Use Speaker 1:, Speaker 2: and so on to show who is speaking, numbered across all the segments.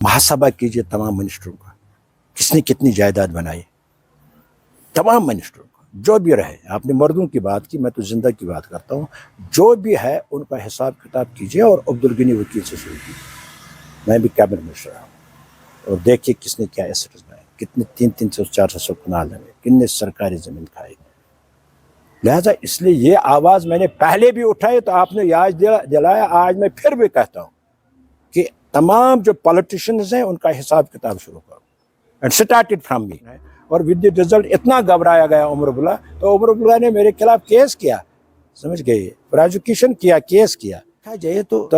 Speaker 1: محاسبہ کیجئے تمام منسٹروں کا، کس نے کتنی جائیداد بنائی، تمام منسٹروں کا جو بھی رہے. آپ نے مردوں کی بات کی، میں تو زندہ کی بات کرتا ہوں. جو بھی ہے ان کا حساب کتاب کیجئے اور عبدالغنی وکیل سے شروع کیجیے. میں بھی کیبنٹ منسٹر ہوں اور دیکھیے کس نے کیا ایسٹس بنائے، کتنے 300-400 کنال ہیں، کن نے سرکاری زمین کھائی. لہذا اس لیے یہ آواز میں نے پہلے بھی اٹھائی تو آپ نے یاد دلایا. آج میں پھر بھی کہتا ہوں کہ تمام جو پولیٹیشنز ہیں ان کا حساب کتاب شروع کرو. اینڈ اسٹارٹڈ فرام می. اور ود دی رزلٹ اتنا گھبرایا گیا عمر عبداللہ، تو عمر عبداللہ نے میرے خلاف کیس کیا، سمجھ گئے، پروزیکیوشن کیا، کیس کیا. کہا جائے تو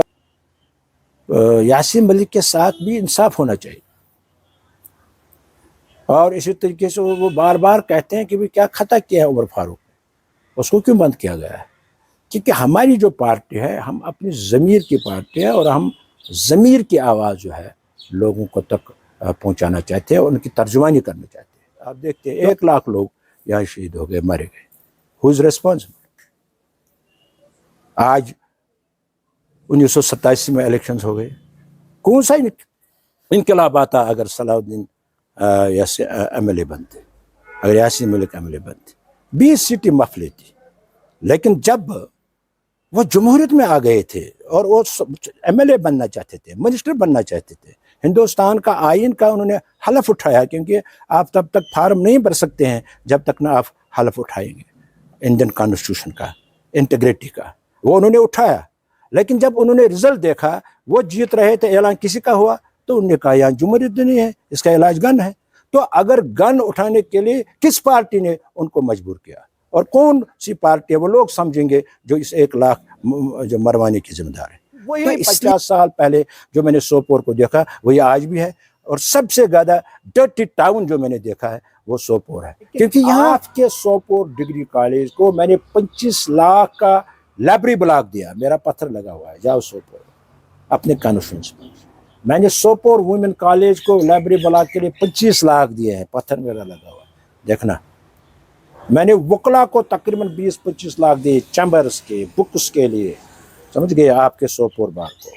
Speaker 1: یاسین ملک کے ساتھ بھی انصاف ہونا چاہیے. اور اسی طریقے سے وہ بار بار کہتے ہیں کہ بھی کیا خطا کیا ہے عمر فاروق نے، اس کو کیوں بند کیا گیا ہے؟ کیونکہ ہماری جو پارٹی ہے، ہم اپنی ضمیر کی پارٹی ہے اور ہم ضمیر کی آواز جو ہے لوگوں کو تک پہنچانا چاہتے ہیں، ان کی ترجمانی کرنا چاہتے ہیں. آپ دیکھتے ہیں 1 لاکھ لوگ یہاں شہید ہو گئے، مرے گئے. ہو از ریسپانسبل؟ آج 1987 میں الیکشنز ہو گئے، کون سا انقلاب آتا اگر صلاح الدین ایم ایل اے بنتے، اگر Yasin Malik M L A بنتے، 20 سیٹیں مف لیتی. لیکن جب وہ جمہوریت میں آ گئے تھے اور وہ ایم ایل اے بننا چاہتے تھے، منسٹر بننا چاہتے تھے، ہندوستان کا آئین کا انہوں نے حلف اٹھایا، کیونکہ آپ تب تک فارم نہیں بھر سکتے ہیں جب تک نہ آپ حلف اٹھائیں گے انڈین کانسٹیٹیوشن کا، انٹیگریٹی کا. وہ انہوں نے اٹھایا. لیکن جب انہوں نے رزلٹ دیکھا، وہ جیت رہے تھے، اعلان کسی کا ہوا، تو انہوں نے کہا یہاں جمہوریت نہیں ہے، اس کا علاج گن ہے. تو اگر گن اٹھانے کے لیے کس پارٹی نے ان کو مجبور کیا اور کون سی پارٹی ہے، وہ لوگ سمجھیں گے جو اس 1 لاکھ جو مروانے کی ذمہ دار ہے. وہی 50 سال پہلے جو میں نے سوپور کو دیکھا وہی آج بھی ہے. اور سب سے زیادہ ڈرٹی ٹاؤن جو میں نے دیکھا ہے وہ سوپور ہے، کیونکہ یہاں کے سوپور ڈگری کالج کو میں نے 25 لاکھ کا لائبریری بلاک دیا. میرا پتھر لگا ہوا ہے، جاؤ سوپور اپنے کانسٹیچوئنسی میں. میں نے سوپور وومن کالج کو لائبریری بلاک کے لیے 25 لاکھ دیے ہیں، پتھر میرا لگا ہوا ہے، دیکھنا. میں نے وکلا کو تقریباً 20-25 لاکھ دیے چیمبرز کے، بکس کے لیے. سمجھ گئے آپ کے سوپور بار کو.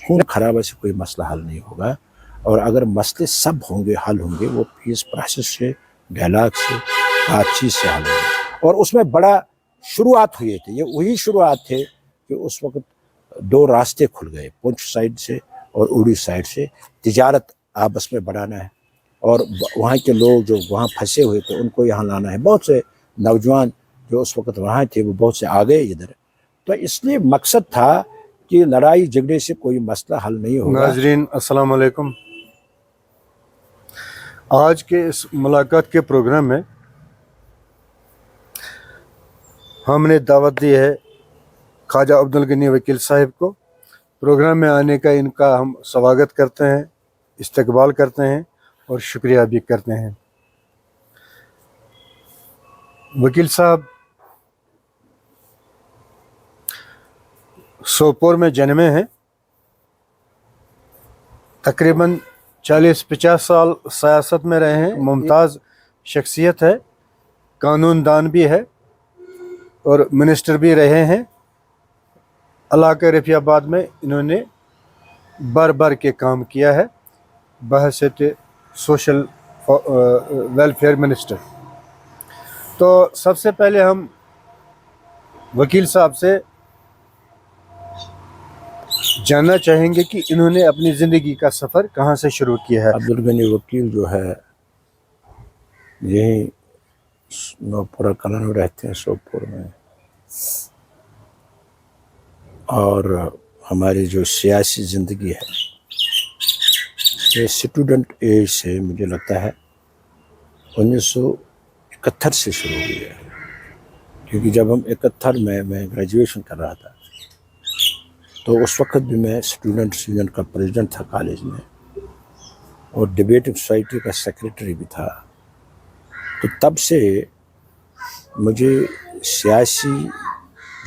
Speaker 1: خون خرابہ سے کوئی مسئلہ حل نہیں ہوگا. اور اگر مسئلے سب ہوں گے، حل ہوں گے، وہ پیس پروسیس سے، ڈائلاگ سے، بات چیت سے حل ہوں گے. اور اس میں بڑا شروعات ہوئے تھے، یہ وہی شروعات تھے کہ اس وقت 2 راستے کھل گئے، پونچھ سائڈ سے اور اوڑی سائڈ سے. تجارت آپس میں بڑھانا ہے اور وہاں کے لوگ جو وہاں پھنسے ہوئے تھے ان کو یہاں لانا ہے. بہت سے نوجوان جو اس وقت وہاں تھے وہ بہت سے آ گئے ادھر. تو اس لیے مقصد تھا کہ لڑائی جھگڑے سے کوئی مسئلہ حل نہیں ہوگا.
Speaker 2: ناظرین السلام علیکم. آج کے اس ملاقات کے پروگرام میں ہم نے دعوت دی ہے خواجہ عبدالغنی وکیل صاحب کو. پروگرام میں آنے کا ان کا ہم سواگت کرتے ہیں، استقبال کرتے ہیں اور شکریہ بھی کرتے ہیں. وکیل صاحب سوپور میں جنمے ہیں، تقریباً 40-50 سال سیاست میں رہے ہیں. ممتاز شخصیت ہے، قانون دان بھی ہے اور منسٹر بھی رہے ہیں. علاقہ رفیع آباد میں انہوں نے بار کے کام کیا ہے بحیثیت سوشل ویلفیئر منسٹر. تو سب سے پہلے ہم وکیل صاحب سے جاننا چاہیں گے کہ انہوں نے اپنی زندگی کا سفر کہاں سے شروع کیا ہے.
Speaker 1: عبدالغنی وکیل جو ہے یہی نوپورہ کلن میں رہتے ہیں، سوپور میں. اور ہماری جو سیاسی زندگی ہے یہ اسٹوڈنٹ ایج سے مجھے لگتا ہے 1971 سے شروع ہوئی ہے. کیونکہ جب ہم 71 میں گریجویشن کر رہا تھا تو اس وقت بھی میں اسٹوڈنٹ یونین کا پریزیڈنٹ تھا کالج میں اور ڈبیٹنگ سوسائٹی کا سیکریٹری بھی تھا. تو تب سے مجھے سیاسی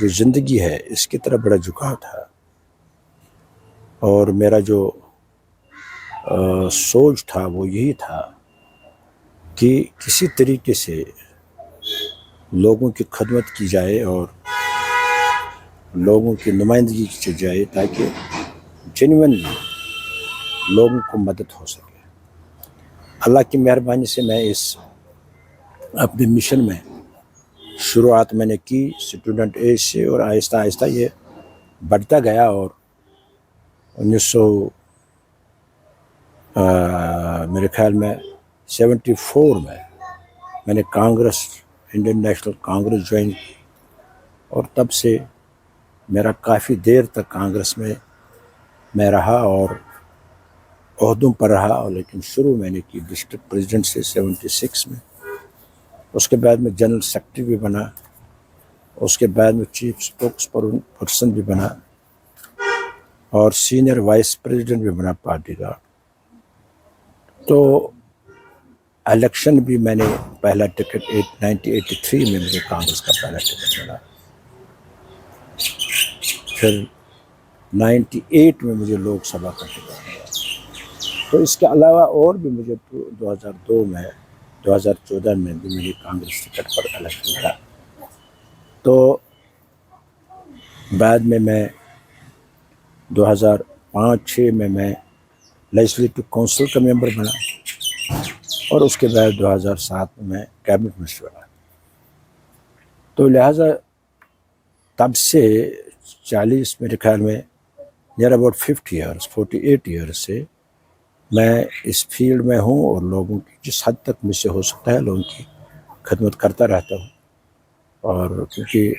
Speaker 1: جو زندگی ہے اس کی طرف بڑا جھکاؤ تھا. اور میرا جو سوچ تھا وہ یہی تھا کہ کسی طریقے سے لوگوں کی خدمت کی جائے اور لوگوں کی نمائندگی کی جائے تاکہ جینوئنلی لوگوں کو مدد ہو سکے. اللہ کی مہربانی سے میں اس اپنے مشن میں شروعات میں نے کی اسٹوڈنٹ ایج سے، اور آہستہ آہستہ یہ بڑھتا گیا، اور 1900 میرے خیال میں 74 میں نے Congress, Indian national Congress join کی، اور تب سے میرا کافی دیر تک کانگریس میں رہا اور عہدوں پر رہا. لیکن شروع میں نے کی ڈسٹرکٹ پریزیڈنٹ سے 76 میں، اس کے بعد میں جنرل سیکرٹری بھی بنا، اس کے بعد میں چیف اسپوکس پرسن بھی بنا، اور سینئر وائس پریزیڈنٹ بھی بنا پارٹی کا. تو الیکشن بھی میں نے پہلا ٹکٹ 1983 میں مجھے کانگریس کا پہلا ٹکٹ ملا. پھر 98 میں مجھے لوک سبھا کا ٹکٹ ملا. تو اس کے علاوہ اور بھی مجھے 2002 میں 2014 میں بھی مجھے کانگریس ٹکٹ پر الیکشن ملا. تو بعد میں 2005-06 میں لیجسلیٹو کونسل کا ممبر بنا، اور اس کے بعد 2007 میں کیبنٹ منسٹر بنا. تو لہٰذا تب سے 40 میرے خیال میں نیئر اباؤٹ 48 ایئرس سے میں اس فیلڈ میں ہوں، اور لوگوں کی جس حد تک مجھ سے ہو سکتا ہے لوگوں کی خدمت کرتا رہتا ہوں. اور کیونکہ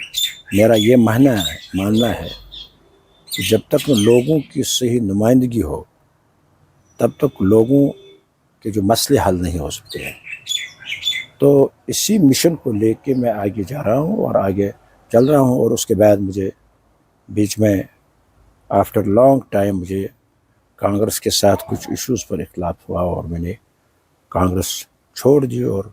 Speaker 1: میرا یہ ماننا ہے کہ جب تک لوگوں کی صحیح نمائندگی ہو تب تک لوگوں کے جو مسئلے حل نہیں ہو سکتے ہیں. تو اسی مشن کو لے کے میں آگے جا رہا ہوں اور آگے چل رہا ہوں. اور اس کے بعد مجھے بیچ میں آفٹر لانگ ٹائم مجھے کانگریس کے ساتھ کچھ ایشوز پر اختلاف ہوا، اور میں نے کانگریس چھوڑ دی، اور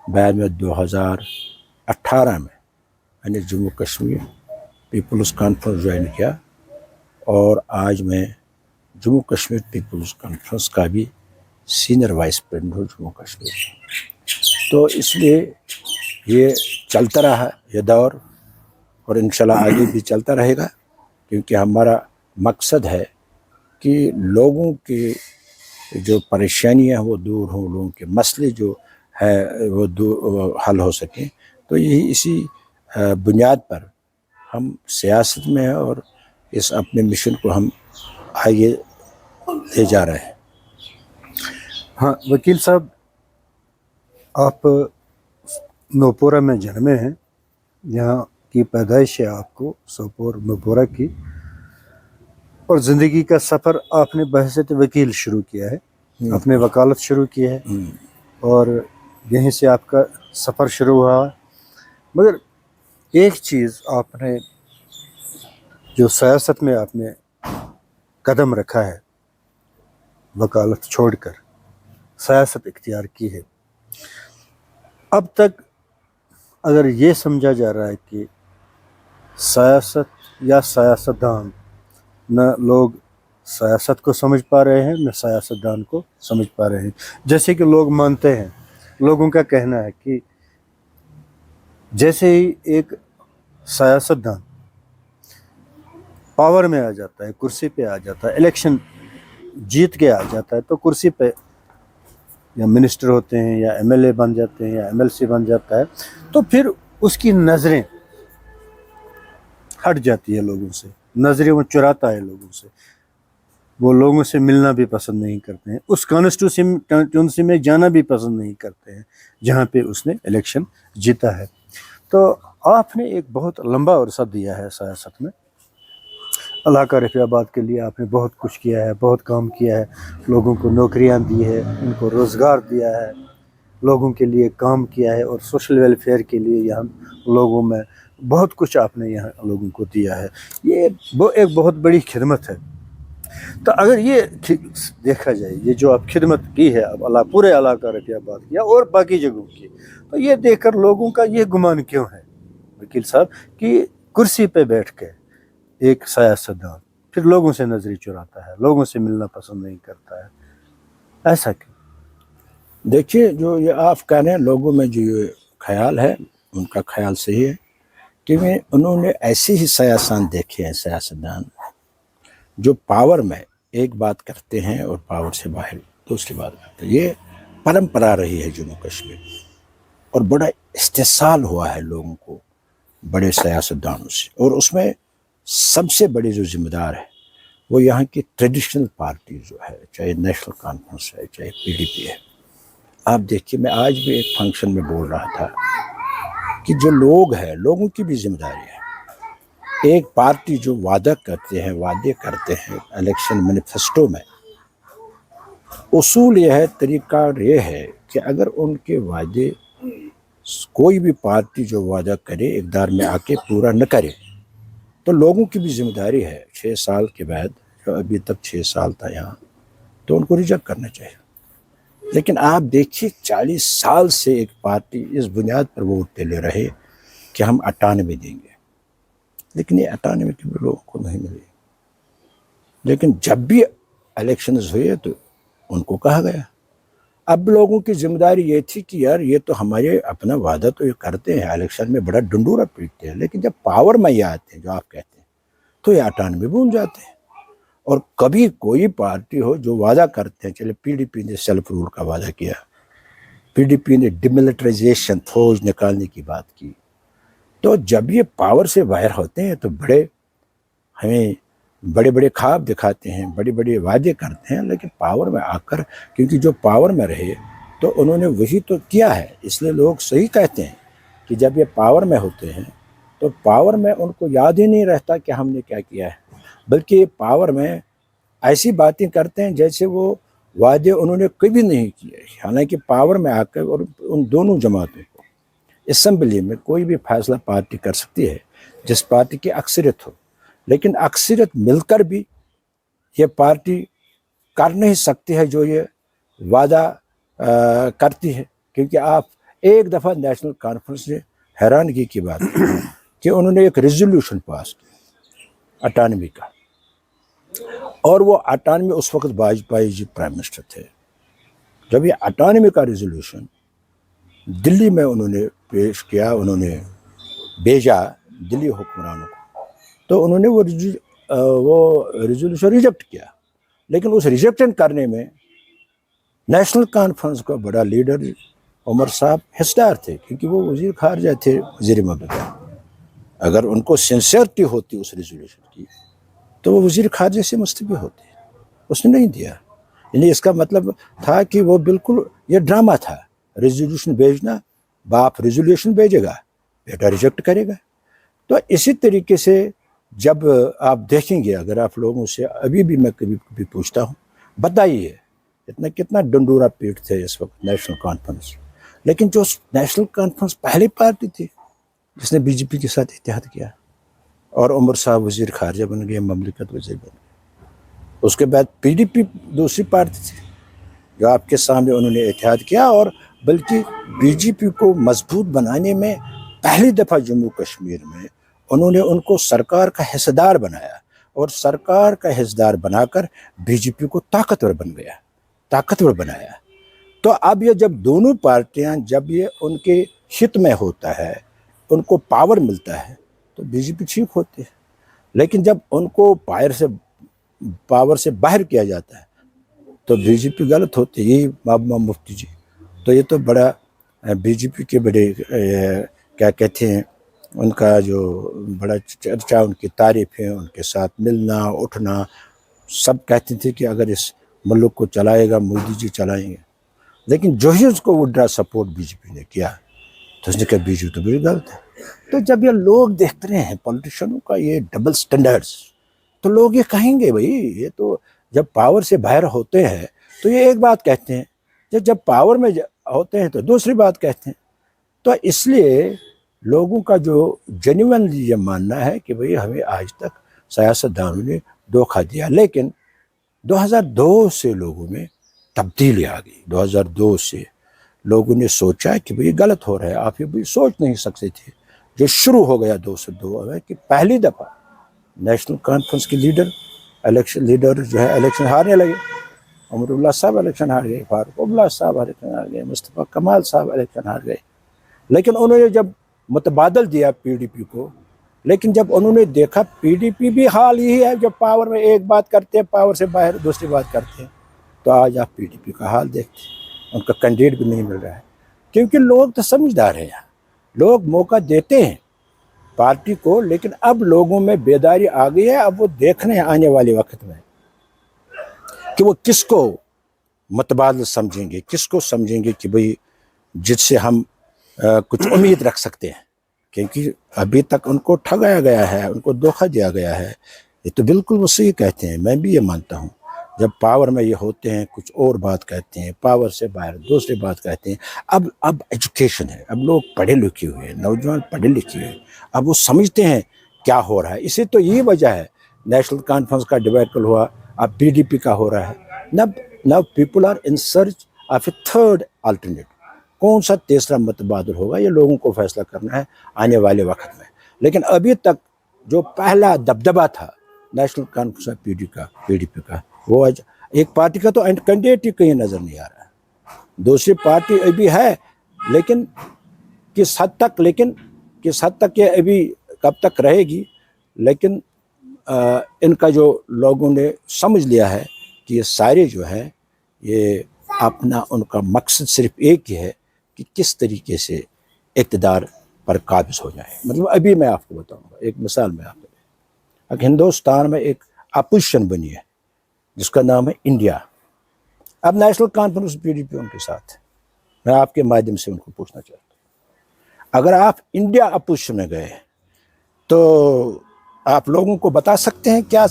Speaker 1: بعد میں 2018 میں نے جموں کشمیر پیپلز کانفرنس جوائن کیا، اور آج میں جموں کشمیر پیپلز کانفرنس کا بھی سینئر وائس پریزیڈنٹ ہوں جموں کشمیر. تو اس لیے یہ چلتا رہا یہ دور، اور انشاءاللہ آگے بھی چلتا رہے گا، کیونکہ ہمارا مقصد ہے کہ لوگوں کی جو پریشانیاں وہ دور ہوں، لوگوں کے مسئلے جو ہے وہ حل ہو سکیں. تو یہی اسی بنیاد پر ہم سیاست میں اور اس اپنے مشن کو ہم آگے لے جا رہے ہیں.
Speaker 2: ہاں وکیل صاحب، آپ نوپورہ میں جنمے ہیں، یہاں کی پیدائش ہے آپ کو سوپور نوپورہ کی، اور زندگی کا سفر آپ نے بحیثیت وکیل شروع کیا ہے، آپ نے وکالت شروع کی ہے، اور یہیں سے آپ کا سفر شروع ہوا. مگر ایک چیز آپ نے جو سیاست میں آپ نے قدم رکھا ہے، وکالت چھوڑ کر سیاست اختیار کی ہے. اب تک اگر یہ سمجھا جا رہا ہے کہ سیاست یا سیاستدان، نہ لوگ سیاست کو سمجھ پا رہے ہیں نہ سیاستدان کو سمجھ پا رہے ہیں. جیسے کہ لوگ مانتے ہیں، لوگوں کا کہنا ہے کہ جیسے ہی ایک سیاستدان پاور میں آ جاتا ہے، کرسی پہ آ جاتا ہے، الیکشن جیت کے آ جاتا ہے، تو کرسی پہ یا منسٹر ہوتے ہیں یا ایم ایل اے بن جاتے ہیں یا ایم ایل سی بن جاتا ہے، تو پھر اس کی نظریں ہٹ جاتی ہے لوگوں سے، نظریں وہ چراتا ہے لوگوں سے، وہ لوگوں سے ملنا بھی پسند نہیں کرتے ہیں، اس کانسٹیٹیونسی میں جانا بھی پسند نہیں کرتے ہیں جہاں پہ اس نے الیکشن جیتا ہے. تو آپ نے ایک بہت لمبا عرصہ دیا ہے سیاست میں، علاقہ رفیع آباد کے لیے آپ نے بہت کچھ کیا ہے، بہت کام کیا ہے، لوگوں کو نوکریاں دی ہے، ان کو روزگار دیا ہے، لوگوں کے لیے کام کیا ہے، اور سوشل ویلفیئر کے لیے یہاں لوگوں میں بہت کچھ آپ نے یہاں لوگوں کو دیا ہے. یہ ایک بہت بڑی خدمت ہے. تو اگر یہ دیکھا جائے، یہ جو آپ خدمت کی ہے اب پورے علاقہ رفیع آباد کی اور باقی جگہوں کی، تو یہ دیکھ کر لوگوں کا یہ گمان کیوں ہے وکیل صاحب کہ کرسی پہ بیٹھ کے ایک سیاستدان پھر لوگوں سے نظری چراتا ہے، لوگوں سے ملنا پسند نہیں کرتا ہے، ایسا کیوں؟
Speaker 1: دیکھیے، جو یہ آپ کہہ رہے ہیں، لوگوں میں جو یہ خیال ہے ان کا خیال صحیح ہے کہ انہوں نے ایسے ہی سیاستدان دیکھے ہیں، سیاستدان جو پاور میں ایک بات کرتے ہیں اور پاور سے باہر دوسری بات کرتے ہیں. یہ پرمپرا رہی ہے جموں کشمیر میں، اور بڑا استحصال ہوا ہے لوگوں کو بڑے سیاستدانوں سے، اور اس میں سب سے بڑی جو ذمہ دار ہے وہ یہاں کی ٹریڈیشنل پارٹی جو ہے، چاہے نیشنل کانفرنس ہے، چاہے پی ڈی پی ہے. آپ دیکھیے، میں آج بھی ایک فنکشن میں بول رہا تھا کہ جو لوگ ہیں، لوگوں کی بھی ذمہ داری ہے. ایک پارٹی جو وعدے کرتے ہیں الیکشن مینیفیسٹو میں، اصول یہ ہے، طریقہ یہ ہے کہ اگر ان کے وعدے، کوئی بھی پارٹی جو وعدہ کرے اقتدار میں آ کے پورا نہ کرے، تو لوگوں کی بھی ذمہ داری ہے 6 سال کے بعد، جو ابھی تک 6 سال تھا یہاں، تو ان کو ریجیکٹ کرنا چاہیے. لیکن آپ دیکھیے 40 سال سے ایک پارٹی اس بنیاد پر ووٹ لے رہے کہ ہم 98 دیں گے، لیکن یہ 98 کے بھی لوگوں کو نہیں ملے. لیکن جب بھی الیکشنز ہوئے تو ان کو کہا گیا. اب لوگوں کی ذمہ داری یہ تھی کہ یار یہ تو ہمارے اپنا وعدہ تو یہ کرتے ہیں، الیکشن میں بڑا ڈنڈورا پیٹتے ہیں، لیکن جب پاور میں یہ آتے ہیں جو آپ کہتے ہیں تو یہ 98 بھول جاتے ہیں. اور کبھی کوئی پارٹی ہو جو وعدہ کرتے ہیں، چلے پی ڈی پی نے سیلف رول کا وعدہ کیا، پی ڈی پی نے ڈیملٹرائزیشن، فوج نکالنے کی بات کی، تو جب یہ پاور سے باہر ہوتے ہیں تو ہمیں بڑے بڑے خواب دکھاتے ہیں، بڑے بڑے وعدے کرتے ہیں، لیکن پاور میں آ کر، کیونکہ جو پاور میں رہے تو انہوں نے وہی تو کیا ہے. اس لیے لوگ صحیح کہتے ہیں کہ جب یہ پاور میں ہوتے ہیں تو پاور میں ان کو یاد ہی نہیں رہتا کہ ہم نے کیا کیا ہے، بلکہ پاور میں ایسی باتیں کرتے ہیں جیسے وہ وعدے انہوں نے کبھی نہیں کیے. حالانکہ پاور میں آ کر، اور ان دونوں جماعتوں کو اسمبلی میں کوئی بھی فیصلہ پارٹی کر سکتی ہے جس پارٹی کی اکثریت ہو، لیکن اکثریت مل کر بھی یہ پارٹی کر نہیں سکتی ہے جو یہ وعدہ کرتی ہے. کیونکہ آپ ایک دفعہ نیشنل کانفرنس نے حیرانگی کی بات کی کہ انہوں نے ایک ریزولوشن پاس کیا 98 کا، اور وہ 98 اس وقت واجپئی جی پرائم منسٹر تھے. جب یہ 98 کا ریزولوشن دلی میں انہوں نے پیش کیا، انہوں نے بھیجا دلی حکمرانوں کو، تو انہوں نے وہ ریزولوشن ریجیکٹ کیا. لیکن اس ریجیکشن کرنے میں نیشنل کانفرنس کا بڑا لیڈر عمر صاحب حصدار تھے، کیونکہ وہ وزیر خارجہ تھے، وزیر مملکت. اگر ان کو سنسیئرٹی ہوتی اس ریزولوشن کی تو وہ وزیر خارجہ سے مستعفی ہوتے. اس نے نہیں دیا. یعنی اس کا مطلب تھا کہ وہ بالکل یہ ڈرامہ تھا، ریزولوشن بھیجنا، باپ ریزولوشن بھیجے گا، بیٹا ریجیکٹ کرے گا. تو اسی طریقے سے جب آپ دیکھیں گے، اگر آپ لوگوں سے ابھی بھی میں کبھی پوچھتا ہوں، بتائیے کتنا ڈنڈورا پیٹ تھے اس وقت نیشنل کانفرنس. لیکن جو نیشنل کانفرنس پہلی پارٹی تھی جس نے بی جے پی کے ساتھ اتحاد کیا، اور عمر صاحب وزیر خارجہ بن گئے، مملکت وزیر بن گئے. اس کے بعد پی ڈی پی دوسری پارٹی تھی جو آپ کے سامنے انہوں نے اتحاد کیا، اور بلکہ بی جے پی کو مضبوط بنانے میں پہلی دفعہ جموں کشمیر میں انہوں نے ان کو سرکار کا حصہ دار بنایا، اور سرکار کا حصہ دار بنا کر بی جے پی کو طاقتور بنایا. تو اب یہ جب دونوں پارٹیاں، جب یہ ان کے ہت میں ہوتا ہے، ان کو پاور ملتا ہے، تو بی جے پی ٹھیک ہوتی ہے. لیکن جب ان کو پاور سے باہر کیا جاتا ہے تو بی جے پی غلط ہوتی ہے. یہی محبوبہ مفتی جی، تو یہ تو بڑا بی جے پی کے بڑے کیا کہتے ہیں، ان کا جو بڑا چرچا، ان کی تعریفیں، ان کے ساتھ ملنا اٹھنا، سب کہتے تھے کہ اگر اس ملک کو چلائے گا مودی جی چلائیں گے. لیکن جو ہی اس کو وڈرا سپورٹ بی جے پی نے کیا تو اس نے کہا بی جے پی تو بڑی غلط ہے. تو جب یہ لوگ دیکھتے رہے ہیں پولیٹیشنوں کا یہ ڈبل سٹینڈرڈز، تو لوگ یہ کہیں گے بھائی یہ تو جب پاور سے باہر ہوتے ہیں تو یہ ایک بات کہتے ہیں، جب پاور میں ہوتے ہیں تو دوسری بات کہتے ہیں. تو اس لیے لوگوں کا جو جینوئنلی یہ ماننا ہے کہ بھئی ہمیں آج تک سیاستدانوں نے دھوکہ دیا. لیکن 2002 سے لوگوں میں تبدیلی آ گئی. 2002 سے لوگوں نے سوچا کہ بھئی غلط ہو رہا ہے. آپ یہ بھی سوچ نہیں سکتے تھے. جو شروع ہو گیا 2002 میں کہ پہلی دفعہ نیشنل کانفرنس کے لیڈر جو ہے الیکشن ہارنے لگے. عمر اللہ صاحب الیکشن ہار گئے، فاروق عبداللہ صاحب الیکشن ہار گئے، مصطفیٰ کمال صاحب الیکشن ہار گئے. لیکن انہوں نے جب متبادل دیا پی ڈی پی کو لیکن جب انہوں نے دیکھا PDP بھی حال یہی ہے، جب پاور میں ایک بات کرتے ہیں پاور سے باہر دوسری بات کرتے ہیں، تو آج آپ PDP کا حال دیکھتے ہیں، ان کا کینڈیڈیٹ بھی نہیں مل رہا ہے، کیونکہ لوگ تو سمجھدار ہیں، لوگ موقع دیتے ہیں پارٹی کو، لیکن اب لوگوں میں بیداری آ گئی ہے، اب وہ دیکھ رہے ہیں آنے والے وقت میں کہ وہ کس کو متبادل سمجھیں گے، کس کو سمجھیں گے کہ بھئی جس سے ہم کچھ امید رکھ سکتے ہیں، کیونکہ ابھی تک ان کو ٹھگایا گیا ہے، ان کو دھوکہ دیا گیا ہے۔ یہ تو بالکل وہ صحیح کہتے ہیں، میں بھی یہ مانتا ہوں، جب پاور میں یہ ہوتے ہیں کچھ اور بات کہتے ہیں، پاور سے باہر دوسری بات کہتے ہیں۔ اب ایجوکیشن ہے، اب لوگ پڑھے لکھے ہوئے ہیں، نوجوان پڑھے لکھے ہیں، اب وہ سمجھتے ہیں کیا ہو رہا ہے۔ اسی تو یہی وجہ ہے نیشنل کانفرنس کا ڈیبیکل ہوا، اب PDP کا ہو رہا ہے۔ No people are in search of a third alternate, کون سا تیسرا متبادل ہوگا، یہ لوگوں کو فیصلہ کرنا ہے آنے والے وقت میں۔ لیکن ابھی تک جو پہلا دبدبہ تھا نیشنل کانفرنس PDP کا، وہ آج ایک پارٹی کا تو کینڈیڈیٹ ہی کہیں نظر نہیں آ رہا ہے، دوسری پارٹی ابھی ہے، لیکن کس حد تک یہ ابھی کب تک رہے گی، لیکن ان کا جو لوگوں نے سمجھ لیا ہے کہ یہ سارے جو ہے یہ اپنا ان کا مقصد صرف ایک ہی ہے کہ کس طریقے سے اقتدار پر قابض ہو جائے۔ مطلب ابھی میں آپ کو بتاؤں گا ایک مثال میں آپ کو، اب ہندوستان میں ایک اپوزیشن بنی ہے جس کا نام ہے انڈیا۔ اب نیشنل کانفرنس PDP ان کے ساتھ ہے، میں آپ کے مادھیم سے ان کو پوچھنا چاہتا ہوں، اگر آپ انڈیا اپوزیشن میں گئے تو آپ لوگوں کو بتا سکتے ہیں کیا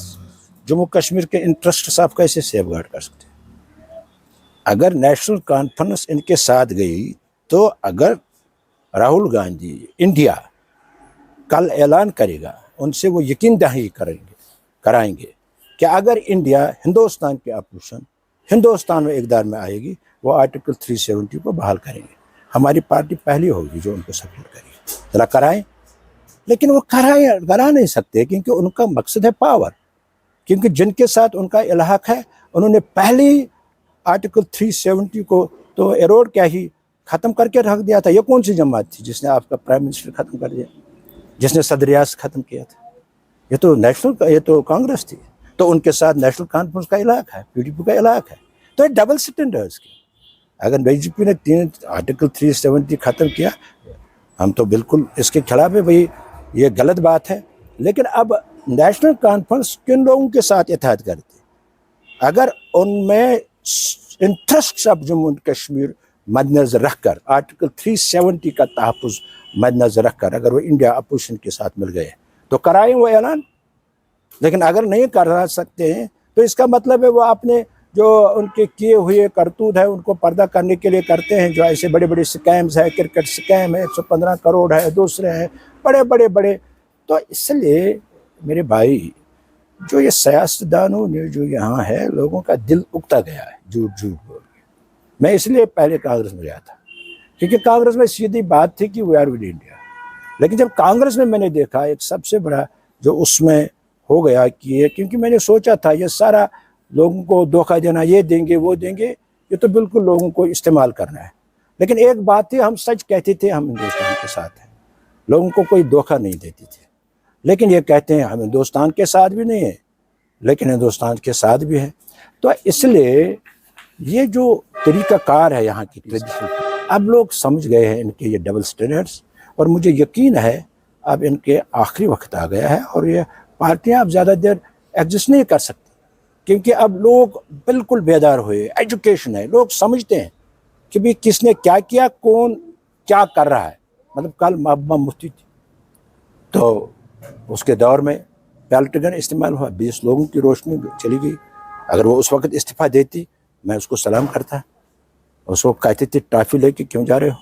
Speaker 1: جموں کشمیر کے انٹرسٹ آپ کیسے سیف گارڈ کر سکتے ہیں؟ اگر نیشنل کانفرنس ان کے ساتھ گئی تو اگر راہل گاندھی انڈیا کل اعلان کرے گا، ان سے وہ یقین دہانی کرائیں گے کہ اگر انڈیا ہندوستان کے اپوزیشن ہندوستان میں اقتدار میں آئے گی، وہ آرٹیکل 370 کو بحال کریں گے، ہماری پارٹی پہلی ہوگی جو ان کو سپورٹ کرے گی، ذرا کرائیں۔ لیکن وہ کرا نہیں سکتے کیونکہ ان کا مقصد ہے پاور، کیونکہ جن کے ساتھ ان کا الحاق ہے انہوں نے پہلی آرٹیکل 370 کو تو ایروڈ کیا ہی ختم کر کے رکھ دیا تھا۔ یہ کون سی جماعت تھی جس نے آپ کا پرائم منسٹر ختم کر دیا، جس نے صدر ریاست ختم کیا تھا؟ یہ تو کانگریس تھی، تو ان کے ساتھ نیشنل کانفرنس کا علاقہ ہے، PDP کا علاقہ ہے، تو یہ ڈبل سٹینڈرڈز کی۔ اگر BJP نے آرٹیکل 370 ختم کیا، ہم تو بالکل اس کے خلاف ہے، بھائی یہ غلط بات ہے۔ لیکن اب نیشنل کانفرنس کن لوگوں کے ساتھ اتحاد کرتی؟ اگر ان میں interest of Jammu and Kashmir مد نظر رکھ کر، آرٹیکل 370 کا تحفظ مد نظر رکھ کر اگر وہ انڈیا اپوزیشن کے ساتھ مل گئے تو کرائیں وہ اعلان۔ لیکن اگر نہیں کرا سکتے ہیں تو اس کا مطلب ہے وہ اپنے جو ان کے کیے ہوئے کرتوت ہے ان کو پردہ کرنے کے لیے کرتے ہیں، جو ایسے بڑے بڑے سکیمز ہے، کرکٹ سکیم ہے 115 کروڑ ہے، دوسرے ہیں بڑے۔ تو اس لیے میرے بھائی، جو یہ سیاستدانوں نے جو یہاں ہے لوگوں کا دل اکتا گیا ہے جھوٹ بول کے۔ میں اس لیے پہلے کانگریس میں گیا تھا، کیونکہ کانگریس میں سیدھی بات تھی کہ وی آر ود انڈیا۔ لیکن جب کانگریس میں نے دیکھا ایک سب سے بڑا جو اس میں ہو گیا کہ کیونکہ میں نے سوچا تھا یہ سارا لوگوں کو دھوکہ دینا، یہ دیں گے وہ دیں گے، یہ تو بالکل لوگوں کو استعمال کرنا ہے۔ لیکن ایک بات تھی، ہم سچ کہتے تھے، ہم ہندوستان کے ساتھ ہیں، لوگوں کو کوئی دھوکہ نہیں دیتے تھے۔ لیکن یہ کہتے ہیں ہم ہندوستان کے ساتھ بھی نہیں ہیں، لیکن ہندوستان کے ساتھ بھی ہیں۔ تو اس لیے یہ جو طریقہ کار ہے یہاں کی ٹریڈیشن، اب لوگ سمجھ گئے ہیں ان کے یہ ڈبل سٹینڈرڈز، اور مجھے یقین ہے اب ان کے آخری وقت آ گیا ہے، اور یہ پارٹیاں اب زیادہ دیر ایگزسٹ نہیں کر سکتی، کیونکہ اب لوگ بالکل بیدار ہوئے، ایجوکیشن ہے، لوگ سمجھتے ہیں کہ بھی کس نے کیا کیا، کون کیا کر رہا ہے۔ مطلب کل محبوبہ مفتی تھی تو اس کے دور میں پیلٹ گن استعمال ہوا، 20 لوگوں کی روشنی چلی گئی۔ اگر وہ اس وقت استعفیٰ دیتی میں اس کو سلام کرتا، اس کو کہتے تھے ٹافی لے کے کیوں جا رہے ہو،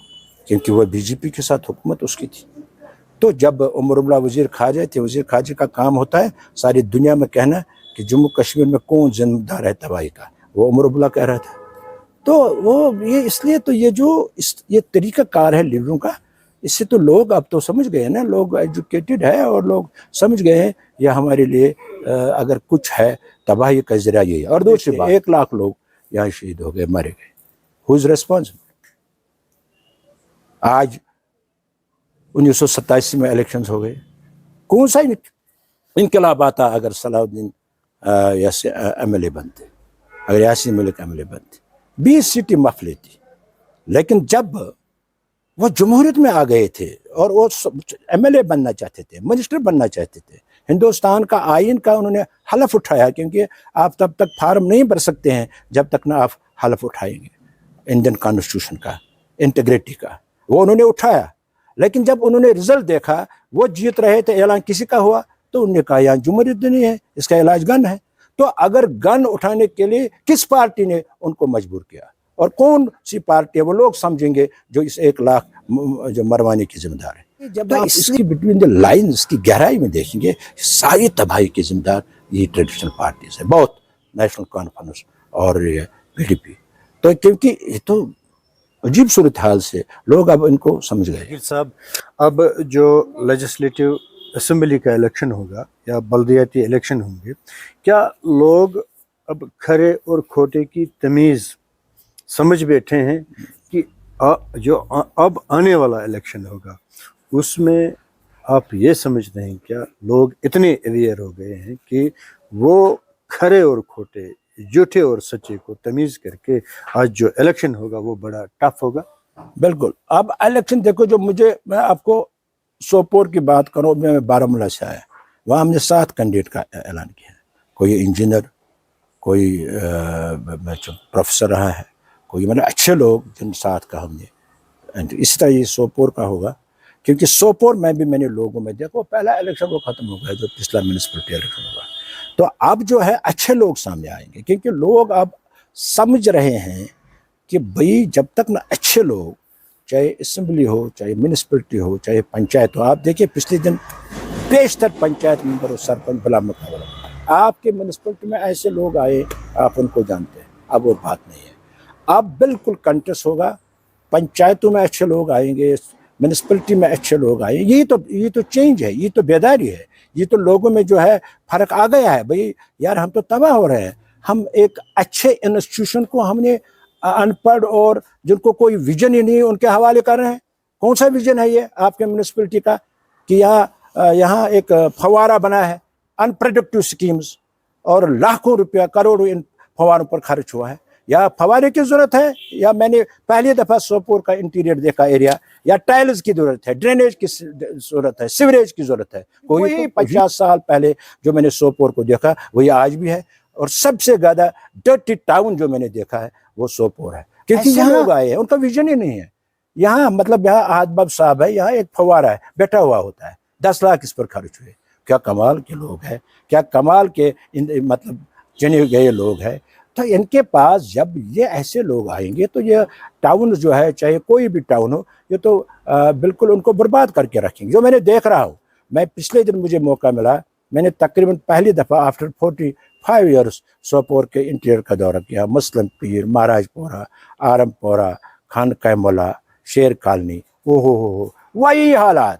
Speaker 1: کیونکہ وہ BJP کے ساتھ حکومت اس کی تھی۔ تو جب عمر اللہ وزیر خارجہ تھے، وزیر خارجہ کا کام ہوتا ہے ساری دنیا میں کہنا کہ جموں کشمیر میں کون ذمہ دار ہے تباہی کا، وہ عمر اللہ کہہ رہا تھا۔ تو وہ یہ اس لیے تو یہ طریقہ کار ہے لیڈروں کا، اس سے تو لوگ اب تو سمجھ گئے نا، لوگ ایجوکیٹڈ ہے اور لوگ سمجھ گئے ہیں یہ ہمارے لیے اگر کچھ ہے تباہی کا ذریعہ یہی ہے۔ اور دوسری بات، 1 لاکھ لوگ یہاں شہید ہو گئے، مارے گئے، ہو از ریسپانسبل؟ آج 1987 میں الیکشنز ہو گئے، کون سا انقلاب آتا اگر صلاح الدین ایم ایل اے بنتے, اگر Yasin Malik M L A بنتے, 20 سیٹیں مف لیتی. لیکن جب وہ جمہوریت میں آ گئے تھے اور وہ ایم ایل اے بننا چاہتے تھے, منسٹر بننا چاہتے تھے, ہندوستان کا آئین کا انہوں نے حلف اٹھایا, کیونکہ آپ تب تک فارم نہیں بھر سکتے ہیں جب تک نہ آپ حلف اٹھائیں گے انڈین کانسٹیٹیوشن کا, انٹیگریٹی کا, وہ انہوں نے اٹھایا. لیکن جب انہوں نے رزلٹ دیکھا وہ جیت رہے تھے, اعلان کسی کا ہوا, تو انہوں نے کہا یہاں جمہوریت نہیں ہے, اس کا علاج گن ہے. تو اگر گن اٹھانے کے لیے کس پارٹی نے ان کو مجبور کیا, اور کون سی پارٹی ہے, وہ لوگ سمجھیں گے جو اس 1 لاکھ جو مروانے کی ذمہ دار ہے. جب آپ اس کی بٹوین دا لائنز کی گہرائی میں دیکھیں گے, ساری تباہی کی ذمہ دار یہ ٹریڈیشنل پارٹیز ہے, بہت نیشنل کانفرنس اور پی ڈی پی. تو کیونکہ یہ تو عجیب صورتحال سے لوگ اب ان کو سمجھ گئے.
Speaker 2: صاحب, اب جو لیجسلیٹو اسمبلی کا الیکشن ہوگا یا بلدیاتی الیکشن ہوں گے, کیا لوگ اب کھرے اور کھوٹے کی تمیز سمجھ بیٹھے ہیں کہ جو اب آنے والا الیکشن ہوگا اس میں آپ یہ سمجھتے ہیں کیا لوگ اتنے اویئر ہو گئے ہیں کہ وہ کھرے اور کھوٹے, جھوٹے اور سچے کو تمیز کر کے آج جو الیکشن ہوگا وہ بڑا ٹف ہوگا؟
Speaker 1: بالکل. اب الیکشن دیکھو, جو میں آپ کو سوپور کی بات کروں, میں بارہمولہ سے آیا, وہاں ہم نے 7 کینڈیڈیٹ کا اعلان کیا. کوئی انجینئر, کوئی پروفیسر رہا ہے, کوئی مطلب اچھے لوگ جن 7 کا ہم نے. اسی طرح یہ سوپور کا ہوگا, کیونکہ سوپور میں بھی میں نے لوگوں میں دیکھو پہلا الیکشن وہ ختم ہو گیا جو پچھلا میونسپلٹی الیکشن ہوگا. تو اب جو ہے اچھے لوگ سامنے آئیں گے, کیونکہ لوگ اب سمجھ رہے ہیں کہ بھئی جب تک نہ اچھے لوگ, چاہے اسمبلی ہو, چاہے میونسپلٹی ہو, چاہے پنچایت ہو. آپ دیکھیں پچھلے دن بیشتر پنچایت ممبر اور سرپنچ بلا مقابلہ. آپ کے میونسپلٹی میں ایسے لوگ آئے, آپ ان کو جانتے ہیں, اب وہ بات نہیں ہے. اب بالکل کنٹیسٹ ہوگا, پنچایتوں میں اچھے لوگ آئیں گے, میونسپلٹی میں اچھے لوگ آئیں گے. یہ تو چینج ہے, یہ تو بیداری ہے, یہ تو لوگوں میں جو ہے فرق آ گیا ہے. بھئی یار ہم تو تباہ ہو رہے ہیں, ہم ایک اچھے انسٹیٹیوشن کو ہم نے ان پڑھ اور جن کو کوئی ویژن ہی نہیں ان کے حوالے کر رہے ہیں. کون سا ویژن ہے یہ آپ کے میونسپلٹی کا کہ یہاں ایک فوارہ بنا ہے, انپریڈکٹیو سکیمز, اور لاکھوں روپیہ کروڑوں ان فواروں پر خرچ ہوا ہے. یا فوارے کی ضرورت ہے, یا میں نے پہلی دفعہ سوپور کا انٹیریئر دیکھا ایریا, یا ٹائلز کی ضرورت ہے, ڈرینیج کی ضرورت ہے, سیوریج کی ضرورت ہے. کوئی 50 سال پہلے جو میں نے سوپور کو دیکھا وہی آج بھی ہے. اور سب سے زیادہ ڈرٹی ٹاؤن جو میں نے دیکھا ہے وہ سوپور ہے, کیونکہ یہاں لوگ آئے ہیں, ان کا ویژن ہی نہیں ہے. یہاں مطلب یہاں احد باب صاحب ہے, یہاں ایک فوارہ ہے بیٹھا ہوا ہوتا ہے, 10 لاکھ اس پر خرچ ہوئے. کیا کمال کے لوگ ہیں, کیا کمال کے مطلب چنے گئے لوگ ہیں. تو ان کے پاس جب یہ ایسے لوگ آئیں گے تو یہ ٹاؤن جو ہے, چاہے کوئی بھی ٹاؤن ہو, یہ تو بالکل ان کو برباد کر کے رکھیں گے. جو میں نے دیکھ رہا ہوں, میں پچھلے دن مجھے موقع ملا, میں نے تقریباً پہلی دفعہ آفٹر 45 ایئرس سوپور کے انٹیریئر کا دورہ کیا. مسلم پیر, مہاراج پورہ, آرم پورہ, خانقاہ مولا, شیر کالنی. ہو وہی حالات,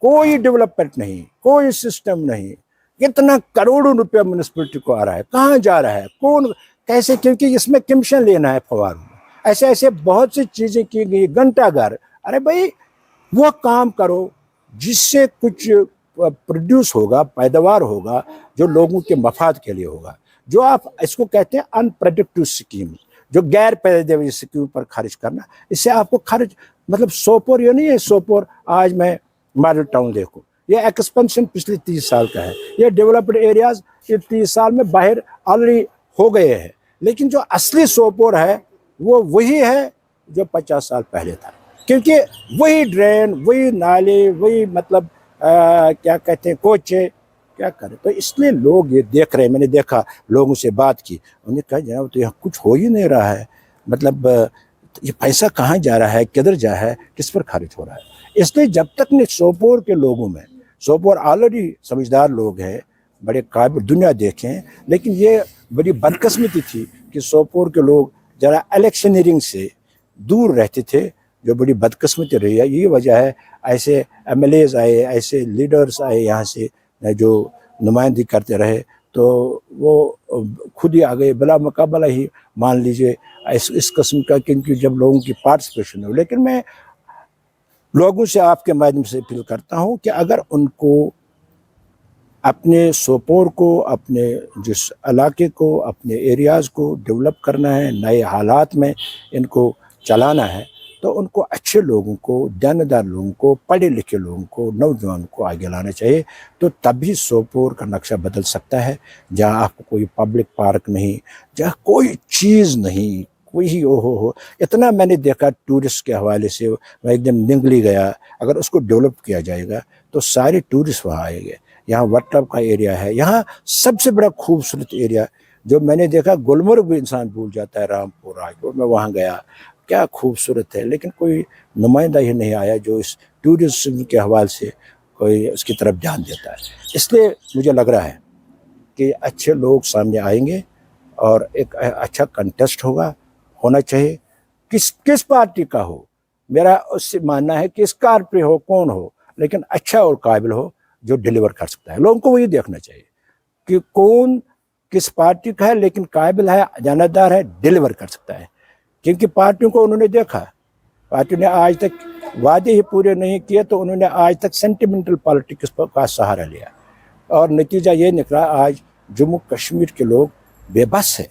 Speaker 1: کوئی ڈیولپمنٹ نہیں, کوئی سسٹم نہیں. کتنا کروڑوں روپیہ میونسپلٹی کو آ رہا ہے, کہاں جا رہا ہے, کون کیسے, کیونکہ اس میں کمیشن لینا ہے فواروں میں. ایسے بہت سی چیزیں کی گئی, گھنٹہ گھر. ارے بھائی وہ کام کرو جس سے کچھ پروڈیوس ہوگا, پیداوار ہوگا, جو لوگوں کے مفاد کے لیے ہوگا. جو آپ اس کو کہتے ہیں انپریڈکٹیو سکیم, جو غیر پیداواری سکیم پر خرچ کرنا, اس سے آپ کو خرچ مطلب سوپور یہ نہیں ہے. سوپور آج میں ماڈل ٹاؤن دیکھو, یہ ایکسپینشن پچھلے 30 سال کا ہے. یہ ڈیولپڈ ایریاز یہ 30 سال میں باہر آلریڈی ہو گئے ہیں, لیکن جو اصلی سوپور ہے وہ وہی ہے جو 50 سال پہلے تھا. کیونکہ وہی ڈرین, وہی نالے, وہی مطلب کیا کہتے ہیں کوچے, کیا کریں. تو اس لیے لوگ یہ دیکھ رہے ہیں. میں نے دیکھا, لوگوں سے بات کی, انہوں نے کہا جناب تو یہاں کچھ ہو ہی نہیں رہا ہے, مطلب یہ پیسہ کہاں جا رہا ہے, کدھر جا ہے, کس پر خرچ ہو رہا ہے. اس لیے جب تک نے سوپور کے لوگوں میں, سوپور آلریڈی سمجھدار لوگ ہیں, بڑے قابل, دنیا دیکھیں, لیکن یہ بڑی بدقسمتی تھی کہ سوپور کے لوگ ذرا الیکشنئرنگ سے دور رہتے تھے, جو بڑی بدقسمتی رہی ہے. یہی وجہ ہے ایسے ایم ایل ایز آئے, ایسے لیڈرز آئے یہاں سے جو نمائندگی کرتے رہے, تو وہ خود ہی آگئے بلا مقابلہ ہی مان لیجئے اس قسم کا, کیونکہ جب لوگوں کی پارٹیسپیشن ہو. لیکن میں لوگوں سے آپ کے مادھیم سے اپیل کرتا ہوں کہ اگر ان کو اپنے سوپور کو، اپنے جس علاقے کو، اپنے ایریاز کو ڈیولپ کرنا ہے، نئے حالات میں ان کو چلانا ہے، تو ان کو اچھے لوگوں کو، دیانتدار لوگوں کو، پڑھے لکھے لوگوں کو، نوجوان کو آگے لانا چاہیے، تو تبھی سوپور کا نقشہ بدل سکتا ہے۔ جہاں آپ کو کوئی پبلک پارک نہیں، جہاں کوئی چیز نہیں، کوئی ہو اتنا میں نے دیکھا ٹورسٹ کے حوالے سے، میں ایک دن ننگلی گیا، اگر اس کو ڈیولپ کیا جائے گا تو سارے ٹورسٹ وہاں آئیں گے۔ یہاں وٹلب کا ایریا ہے، یہاں سب سے بڑا خوبصورت ایریا جو میں نے دیکھا، گلمرگ بھی انسان بھول جاتا ہے، رامپور راجپور میں وہاں گیا، کیا خوبصورت ہے، لیکن کوئی نمائندہ ہی نہیں آیا جو اس ٹورزم کے حوالے سے کوئی اس کی طرف دھیان دیتا ہے۔ اس لیے مجھے لگ رہا ہے کہ اچھے لوگ سامنے آئیں گے اور ایک اچھا کنٹیسٹ ہونا چاہیے، کس پارٹی کا ہو، میرا اس سے ماننا ہے کہ اسکار پہ ہو، کون ہو، لیکن اچھا اور قابل ہو جو ڈیلیور کر سکتا ہے۔ لوگوں کو وہی دیکھنا چاہیے کہ کون کس پارٹی کا ہے، لیکن قابل ہے، جانتدار ہے، ڈیلیور کر سکتا ہے۔ کیونکہ پارٹیوں کو انہوں نے دیکھا، پارٹی نے آج تک وعدے ہی پورے نہیں کیے، تو انہوں نے آج تک سینٹیمنٹل پالیٹکس کا سہارا لیا، اور نتیجہ یہ نکلا آج جموں کشمیر کے لوگ بے بس ہیں۔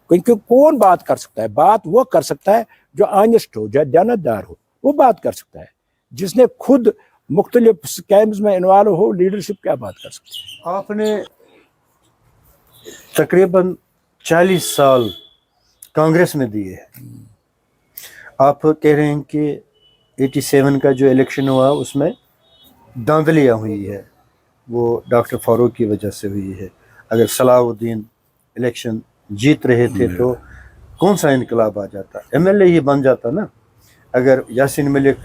Speaker 1: کیونکہ کون بات کر سکتا ہے؟ بات وہ کر سکتا ہے جو آنیسٹ ہو، جو دیانتدار ہو، وہ بات کر سکتا ہے۔ جس نے خود مختلف سکیمز میں انوالو ہو، لیڈرشپ کیا بات کر سکتی ہے؟
Speaker 2: آپ نے تقریباً 40 سال کانگریس میں دیے ہیں، آپ کہہ رہے ہیں کہ 87 کا جو الیکشن ہوا اس میں دھاندلیاں ہوئی ہے، وہ ڈاکٹر فاروق کی وجہ سے ہوئی ہے۔ اگر صلاح الدین الیکشن جیت رہے تھے تو کون سا انقلاب آ جاتا، ایم ایل اے ہی بن جاتا نا۔ اگر یاسین ملک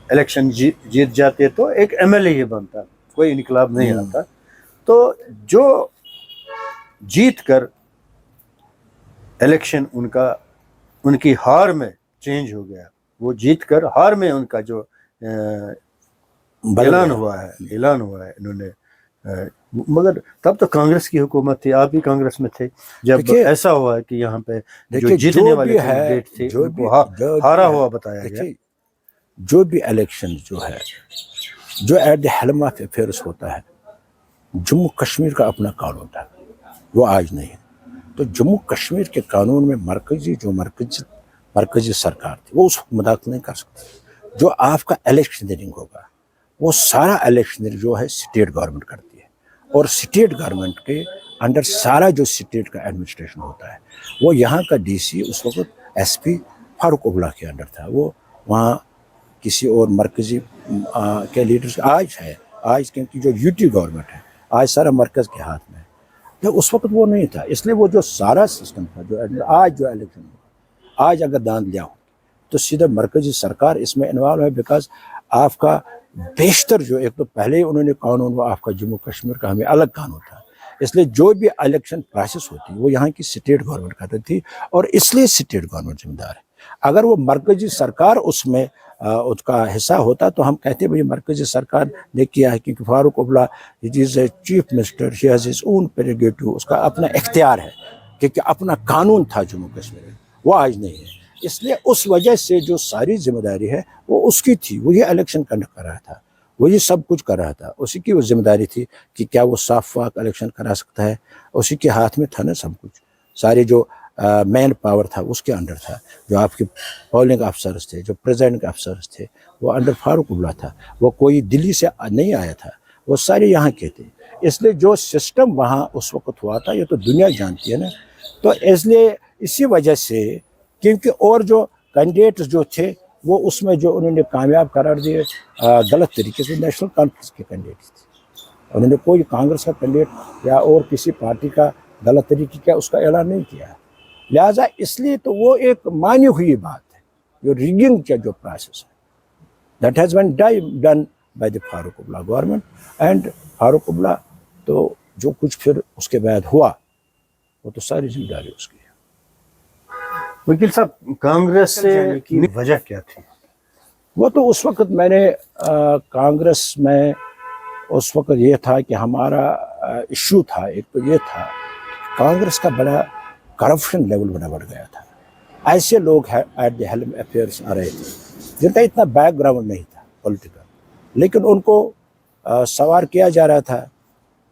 Speaker 2: الیکشن جیت جاتے تو ایک ایم ایل اے ہی بنتا، کوئی انقلاب نہیں آتا۔ تو جو جیت کر الیکشن ان کی ہار میں چینج ہو گیا، وہ جیت کر ہار میں ان کا جو اعلان ہوا ہے انہوں نے، مگر تب تو کانگریس کی حکومت تھی، آپ بھی کانگریس میں تھے جب ایسا ہوا کہ یہاں پہ جو جیتنے والے کینڈیڈیٹ تھے ان کو ہارا ہوا بتایا گیا۔
Speaker 1: جو بھی الیکشن جو ہے، جو at the helm of affairs ہوتا ہے، جموں کشمیر کا اپنا قانون تھا، وہ آج نہیں ہے۔ تو جموں کشمیر کے قانون میں مرکزی سرکار تھی، وہ اس وقت مداخلت نہیں کر سکتی۔ جو آپ کا الیکشنئرنگ ہوگا، وہ سارا الیکشنئر جو ہے اسٹیٹ گورنمنٹ کرتی ہے، اور اسٹیٹ گورنمنٹ کے انڈر سارا جو اسٹیٹ کا ایڈمنسٹریشن ہوتا ہے، وہ یہاں کا ڈی سی اس وقت ایس پی فاروق ابلا کے انڈر تھا، وہ وہاں کسی اور مرکزی کے لیڈرز آج کیونکہ جو یو ٹی گورنمنٹ ہے آج سارا مرکز کے ہاتھ میں ہے، تو اس وقت وہ نہیں تھا۔ اس لیے وہ جو سارا سسٹم تھا، جو الیکشن ہوا، آج اگر دھاندلیاں ہوں تو سیدھا مرکزی سرکار اس میں انوالو ہے، بیکاز آپ کا بیشتر جو ایک تو پہلے انہوں نے قانون، وہ آپ کا جموں کشمیر کا ہمیں الگ قانون تھا، اس لیے جو بھی الیکشن پروسیس ہوتی وہ یہاں کی اسٹیٹ گورنمنٹ کرتی تھی، اور اس لیے اسٹیٹ گورنمنٹ ذمہ دار ہے۔ اگر وہ مرکزی سرکار اس میں اس کا حصہ ہوتا تو ہم کہتے بھئی مرکزی سرکار نے کیا ہے، کیونکہ Farooq Abdullah is a chief minister, he has his own prerogative, اس کا اپنا اختیار ہے، کیونکہ اپنا قانون تھا جموں کشمیر میں، وہ آج نہیں ہے۔ اس لیے اس وجہ سے جو ساری ذمہ داری ہے وہ اس کی تھی، وہی الیکشن کنڈکٹ کر رہا تھا، وہی سب کچھ کر رہا تھا، اسی کی وہ ذمہ داری تھی کہ کیا وہ صاف پاک الیکشن کرا سکتا ہے، اسی کے ہاتھ میں تھا نا سب کچھ، سارے جو مین پاور تھا اس کے انڈر تھا، جو آپ کے پولنگ افسرز تھے، جو پریزائڈنگ افسرز تھے، وہ انڈر فاروق ابلا تھا، وہ کوئی دلی سے نہیں آیا تھا، وہ سارے یہاں کے تھے۔ اس لیے جو سسٹم وہاں اس وقت ہوا تھا یہ تو دنیا جانتی ہے نا، تو اس لیے اسی وجہ سے، کیونکہ اور جو کینڈیڈیٹس جو تھے وہ اس میں جو انہوں نے کامیاب قرار دیے غلط طریقے سے، نیشنل کانفرنس کے کینڈیڈیٹس تھے، انہوں نے کوئی کانگریس کا کینڈیڈیٹ یا اور کسی پارٹی کا غلط طریقے کا اس کا اعلان نہیں کیا ہے، لہٰذا اس لیے تو وہ ایک مانی ہوئی بات ہے، جو ریگنگ کا جو پروسیس ہے، that has been done by the Farooq Abdullah government, and Farooq Abdullah تو جو کچھ پھر اس کے بعد ہوا وہ تو ساری ذمہ داری اس کی ہے۔
Speaker 2: وکیل صاحب، کانگریس سے کی وجہ کیا تھی؟
Speaker 1: وہ تو اس وقت میں نے کانگریس میں اس وقت یہ تھا کہ ہمارا ایشو تھا، ایک تو یہ تھا کانگریس کا بڑا کرپشن لیول بڑا بڑھ گیا تھا، ایسے لوگ ایٹ دی ہیلم افیئرس آ رہے تھے جن کا اتنا بیک گراؤنڈ نہیں تھا پولیٹیکل، لیکن ان کو سوار کیا جا رہا تھا،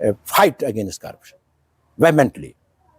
Speaker 1: a fight against corruption vehemently,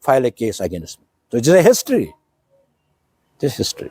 Speaker 1: file a case against me. So it is a history, this history.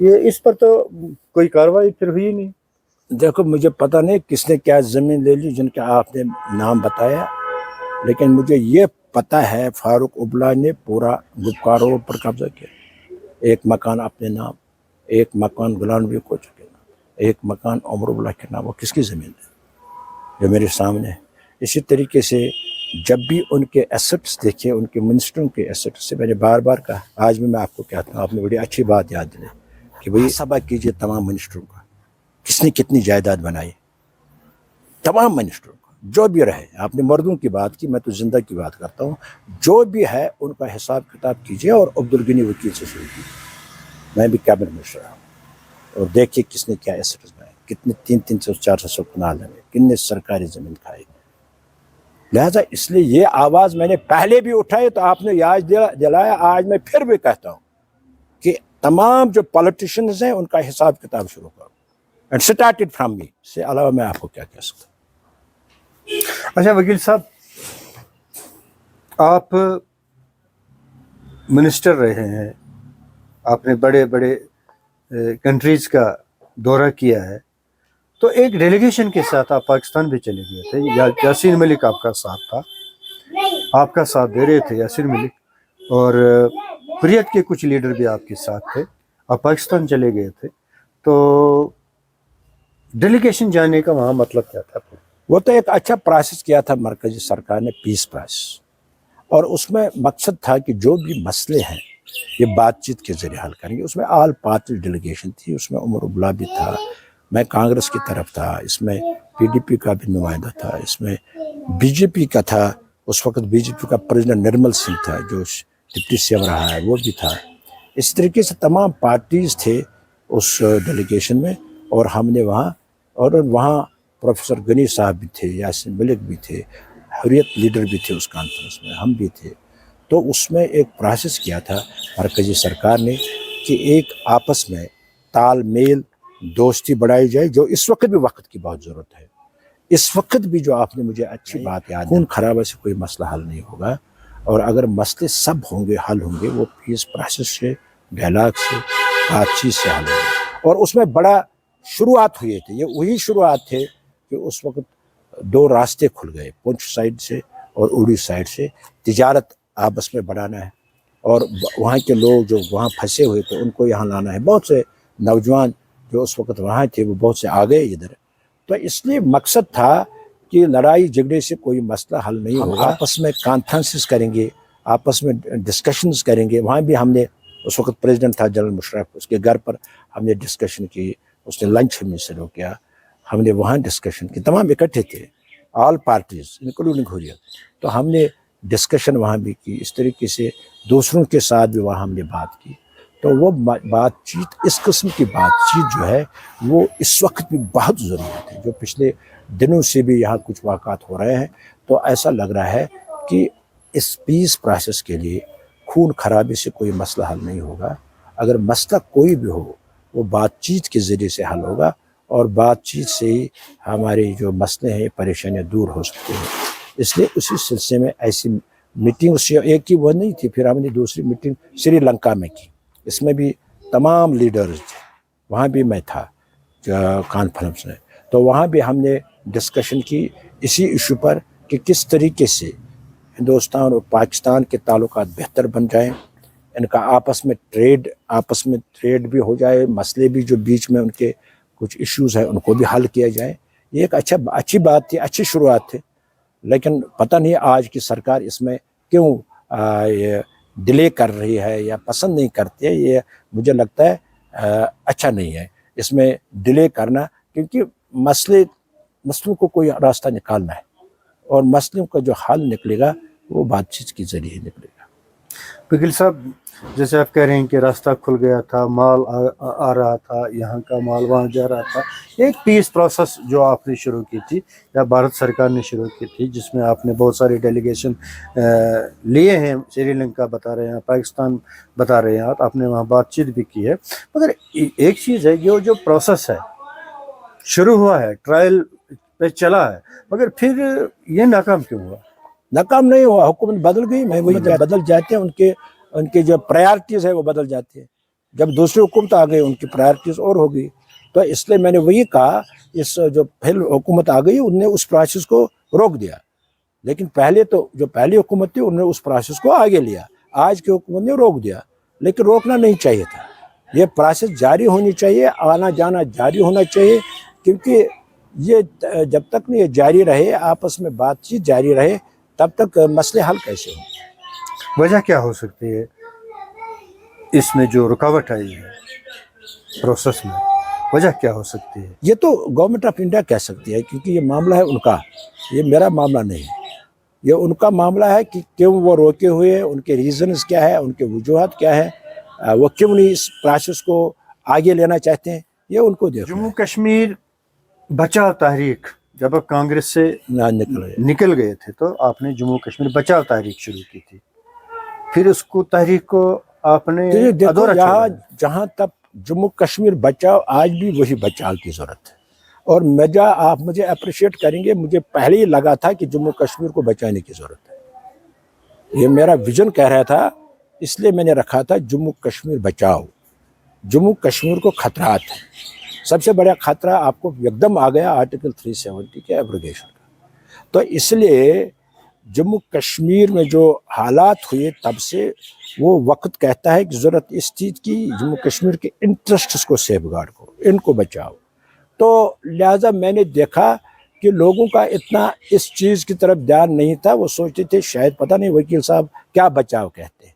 Speaker 2: یہ اس پر تو کوئی کاروائی پھر ہوئی نہیں.
Speaker 1: دیکھو مجھے پتہ نہیں کس نے کیا زمین لے لی جن کا آپ نے نام بتایا، لیکن مجھے یہ پتہ ہے فاروق ابلا نے پورا گپکار روڈ پر قبضہ کیا. ایک مکان اپنے نام، ایک مکان غلام نبی کوچ کے نام، ایک مکان عمر ابلا کے نام. وہ کس کی زمین ہے جو میرے سامنے ہے. اسی طریقے سے جب بھی ان کے ایسٹس دیکھے، ان کے منسٹروں کے ایسٹس سے میں نے بار بار کہا، آج بھی میں آپ کو کہتا ہوں، آپ نے بڑی اچھی بات یاد دلائی کہ بھئی سبق کیجئے تمام منسٹروں کا، کس نے کتنی جائیداد بنائی، تمام منسٹروں کا جو بھی رہے. آپ نے مردوں کی بات کی، میں تو زندہ کی بات کرتا ہوں. جو بھی ہے ان کا حساب کتاب کیجئے اور عبدالغنی وکیل سے شروع کیجئے. میں بھی کیبنٹ منسٹر ہوں، اور دیکھیے کس نے کیا ایسٹس بنائے، کتنے 300-400 کنال میں کتنے سرکاری زمین کھائی. لہذا اس لیے یہ آواز میں نے پہلے بھی اٹھائی تو آپ نے یاد دلایا. آج میں پھر بھی کہتا ہوں کہ تمام جو پولیٹیشنز ہیں ان کا حساب کتاب شروع کرو. And started from me. اس سے علاوہ میں آپ کو کیا کہہ سکتا ہوں.
Speaker 2: اچھا وکیل صاحب، آپ منسٹر رہے ہیں، آپ نے بڑے بڑے کنٹریز کا دورہ کیا ہے، تو ایک ڈیلیگیشن کے ساتھ آپ پاکستان بھی چلے گئے تھے. یاسین ملک آپ کا ساتھ تھا، آپ کا ساتھ دے رہے تھے یاسین ملک، اور حریت کے کچھ لیڈر بھی آپ کے ساتھ تھے. آپ پاکستان چلے گئے تھے، تو ڈیلیگیشن جانے کا وہاں مطلب کیا تھا؟
Speaker 1: وہ تو ایک اچھا پروسیس کیا تھا مرکزی سرکار نے، پیس پروسیس، اور اس میں مقصد تھا کہ جو بھی مسئلے ہیں یہ بات چیت کے ذریعے حل کریں گے. اس میں آل پارٹی ڈیلیگیشن تھی، اس میں عمر ابلا بھی تھا، میں کانگریس کی طرف تھا، اس میں پی ڈی پی کا بھی نمائندہ تھا، اس میں بی جے پی کا تھا. اس وقت بی جے پی کا پریزیڈنٹ نرمل سنگھ تھا جو ڈپٹی سی ایم رہا ہے، وہ بھی تھا. اس طریقے سے تمام پارٹیز تھے اس ڈیلیگیشن میں. اور ہم نے وہاں پروفیسر غنی صاحب بھی تھے، یاسین ملک بھی تھے، حریت لیڈر بھی تھے اس کانفرنس میں، ہم بھی تھے. تو اس میں ایک پروسیس کیا تھا مرکزی سرکار نے کہ ایک آپس میں تال میل دوستی بڑھائی جائے، جو اس وقت بھی وقت کی بہت ضرورت ہے. اس وقت بھی جو آپ نے مجھے اچھی بات یاد، خون خرابہ سے کوئی مسئلہ حل نہیں ہوگا. اور اگر مسئلے سب ہوں گے حل ہوں گے وہ پیس پروسیس سے، ڈائلاگ سے، بات چیت سے حل ہوں گے. اور اس میں بڑا شروعات ہوئے تھے، یہ وہی شروعات تھے کہ اس وقت 2 راستے کھل گئے، پونچھ سائڈ سے اور اوڑی سائڈ سے. تجارت آپس میں بڑھانا ہے، اور وہاں کے لوگ جو وہاں پھنسے ہوئے تھے ان کو یہاں لانا ہے. بہت سے نوجوان جو اس وقت وہاں تھے وہ بہت سے آ گئے ادھر. تو اس لیے مقصد تھا کہ لڑائی جھگڑے سے کوئی مسئلہ حل نہیں ہوگا. آپس میں کانفرنسز کریں گے، آپس میں ڈسکشنز کریں گے. وہاں بھی ہم نے، اس وقت پریزیڈنٹ تھا جنرل مشرف، اس کے گھر پر ہم نے ڈسکشن کی، اس نے لنچ ہم نے شروع کیا، ہم نے وہاں ڈسکشن کی. تمام اکٹھے تھے، آل پارٹیز انکلوڈنگ حریت. تو ہم نے ڈسکشن وہاں بھی کی. اس طریقے سے دوسروں کے ساتھ بھی وہاں ہم نے بات کی. تو وہ بات چیت، اس قسم کی بات چیت جو ہے وہ اس وقت بھی بہت ضروری ہے. جو پچھلے دنوں سے بھی یہاں کچھ واقعات ہو رہے ہیں، تو ایسا لگ رہا ہے کہ اس پیس پروسیس کے لیے خون خرابے سے کوئی مسئلہ حل نہیں ہوگا. اگر مسئلہ کوئی بھی ہو وہ بات چیت کے ذریعے سے حل ہوگا، اور بات چیت سے ہی ہمارے جو مسئلے ہیں پریشانیاں دور ہو سکتے ہیں. اس لیے اسی سلسلے میں ایسی میٹنگ ایک ہی وہ نہیں تھی، پھر ہم نے دوسری میٹنگ سری لنکا میں کی. اس میں بھی تمام لیڈرز تھے، وہاں بھی میں تھا کانفرنس میں. تو وہاں بھی ہم نے ڈسکشن کی اسی ایشو پر کہ کس طریقے سے ہندوستان اور پاکستان کے تعلقات بہتر بن جائیں، ان کا آپس میں ٹریڈ بھی ہو جائے، مسئلے بھی جو بیچ میں ان کے کچھ ایشوز ہیں ان کو بھی حل کیا جائے. یہ ایک اچھی بات تھی، اچھی شروعات تھی. لیکن پتہ نہیں آج کی سرکار اس میں کیوں یہ ڈیلے کر رہی ہے یا پسند نہیں کرتی ہے. یہ مجھے لگتا ہے اچھا نہیں ہے اس میں ڈیلے کرنا، کیونکہ مسئلوں کو کوئی راستہ نکالنا ہے، اور مسئلوں کا جو حل نکلے گا وہ بات چیت کے ذریعے نکلے گا.
Speaker 2: وکیل صاحب، جیسے آپ کہہ رہے ہیں کہ راستہ کھل گیا تھا، مال آ رہا تھا، یہاں کا مال وہاں جا رہا تھا. ایک پیس پروسیس جو آپ نے شروع کی تھی یا بھارت سرکار نے شروع کی تھی، جس میں آپ نے بہت ساری ڈیلیگیشن لیے ہیں، سری لنکا بتا رہے ہیں، پاکستان بتا رہے ہیں، آپ نے وہاں بات چیت بھی کی ہے. مگر ایک چیز ہے، جو پروسیس ہے شروع ہوا ہے، ٹرائل پہ چلا ہے، مگر پھر یہ ناکام کیوں ہوا؟
Speaker 1: ناکام نہیں ہوا، حکومت بدل گئی. میں وہی بدل جاتے ہیں، ان کے جو پرائیارٹیز ہے وہ بدل جاتی ہیں. جب دوسری حکومت آ گئی ان کی پرائرٹیز اور ہوگی. تو اس لیے میں نے وہی کہا اس جو پہلی حکومت آ گئی ان نے اس پروسیس کو روک دیا. لیکن پہلے تو جو پہلی حکومت تھی انہوں نے اس پروسیس کو آگے لیا. آج کی حکومت نے روک دیا لیکن روکنا نہیں چاہیے تھا. یہ پروسیس جاری ہونی چاہیے, آنا جانا جاری ہونا چاہیے, کیونکہ یہ جب تک نہیں یہ جاری رہے, آپس میں بات چیت جاری رہے, تب تک مسئلے حل کیسے ہوں.
Speaker 2: وجہ کیا ہو سکتی ہے اس میں جو رکاوٹ آئی ہے پروسیس میں, وجہ کیا ہو سکتی ہے؟
Speaker 1: یہ تو گورنمنٹ آف انڈیا کہہ سکتی ہے, کیونکہ یہ معاملہ ہے ان کا, یہ میرا معاملہ نہیں ہے. یہ ان کا معاملہ ہے کہ کیوں وہ روکے ہوئے ہیں, ان کے ریزنز کیا ہے, ان کے وجوہات کیا ہے, وہ کیوں نہیں اس پروسیس کو آگے لینا چاہتے ہیں, یہ ان کو دیکھنا
Speaker 2: جموں کشمیر بچاؤ تحریک جب آپ کانگریس سے نکل گئے تھے تو آپ نے جموں کشمیر بچاؤ تحریک شروع کی تھی, پھر اس کو تحریک کو آپ نے
Speaker 1: دیکھو یہاں جہاں تک جموں کشمیر بچاؤ, آج بھی وہی بچاؤ کی ضرورت ہے. اور آپ مجھے اپریشیٹ کریں گے, مجھے پہلے ہی لگا تھا کہ جموں کشمیر کو بچانے کی ضرورت ہے. یہ میرا ویژن کہہ رہا تھا, اس لیے میں نے رکھا تھا جموں کشمیر بچاؤ. جموں کشمیر کو خطرات ہیں, سب سے بڑا خطرہ آپ کو یکدم آ گیا آرٹیکل 370 کے ایبروگیشن کا. تو اس لیے جموں کشمیر میں جو حالات ہوئے تب سے وہ وقت کہتا ہے کہ ضرورت اس چیز کی جموں کشمیر کے انٹرسٹس کو سیف گارڈ کرو, ان کو بچاؤ. تو لہٰذا میں نے دیکھا کہ لوگوں کا اتنا اس چیز کی طرف دھیان نہیں تھا, وہ سوچتے تھے شاید پتہ نہیں وکیل صاحب کیا بچاؤ کہتے ہیں.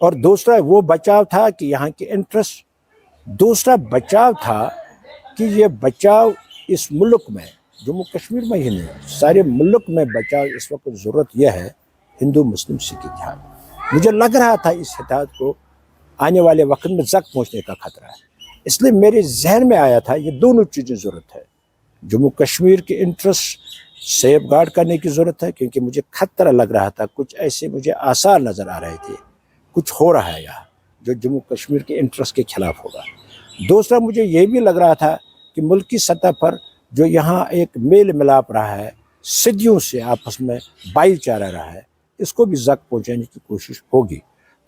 Speaker 1: اور دوسرا وہ بچاؤ تھا کہ یہاں کے انٹرسٹ, دوسرا بچاؤ تھا کہ یہ بچاؤ اس ملک میں, جموں کشمیر میں ہی نہیں سارے ملک میں بچاؤ اس وقت ضرورت یہ ہے ہندو مسلم سکھ اتحاد. مجھے لگ رہا تھا اس اتحاد کو آنے والے وقت میں زک پہنچنے کا خطرہ ہے, اس لیے میرے ذہن میں آیا تھا یہ دونوں چیزیں ضرورت ہے. جموں کشمیر کے انٹرسٹ سیف گارڈ کرنے کی ضرورت ہے, کیونکہ مجھے خطرہ لگ رہا تھا, کچھ ایسے مجھے آثار نظر آ رہے تھے کچھ ہو رہا ہے یہاں جو جموں کشمیر کے انٹرسٹ کے خلاف ہوگا. دوسرا مجھے یہ بھی لگ رہا تھا کہ ملکی سطح پر جو یہاں ایک میل ملاپ رہا ہے, صدیوں سے آپس میں بھائی چارہ رہا ہے, اس کو بھی زک پہنچانے کی کوشش ہوگی.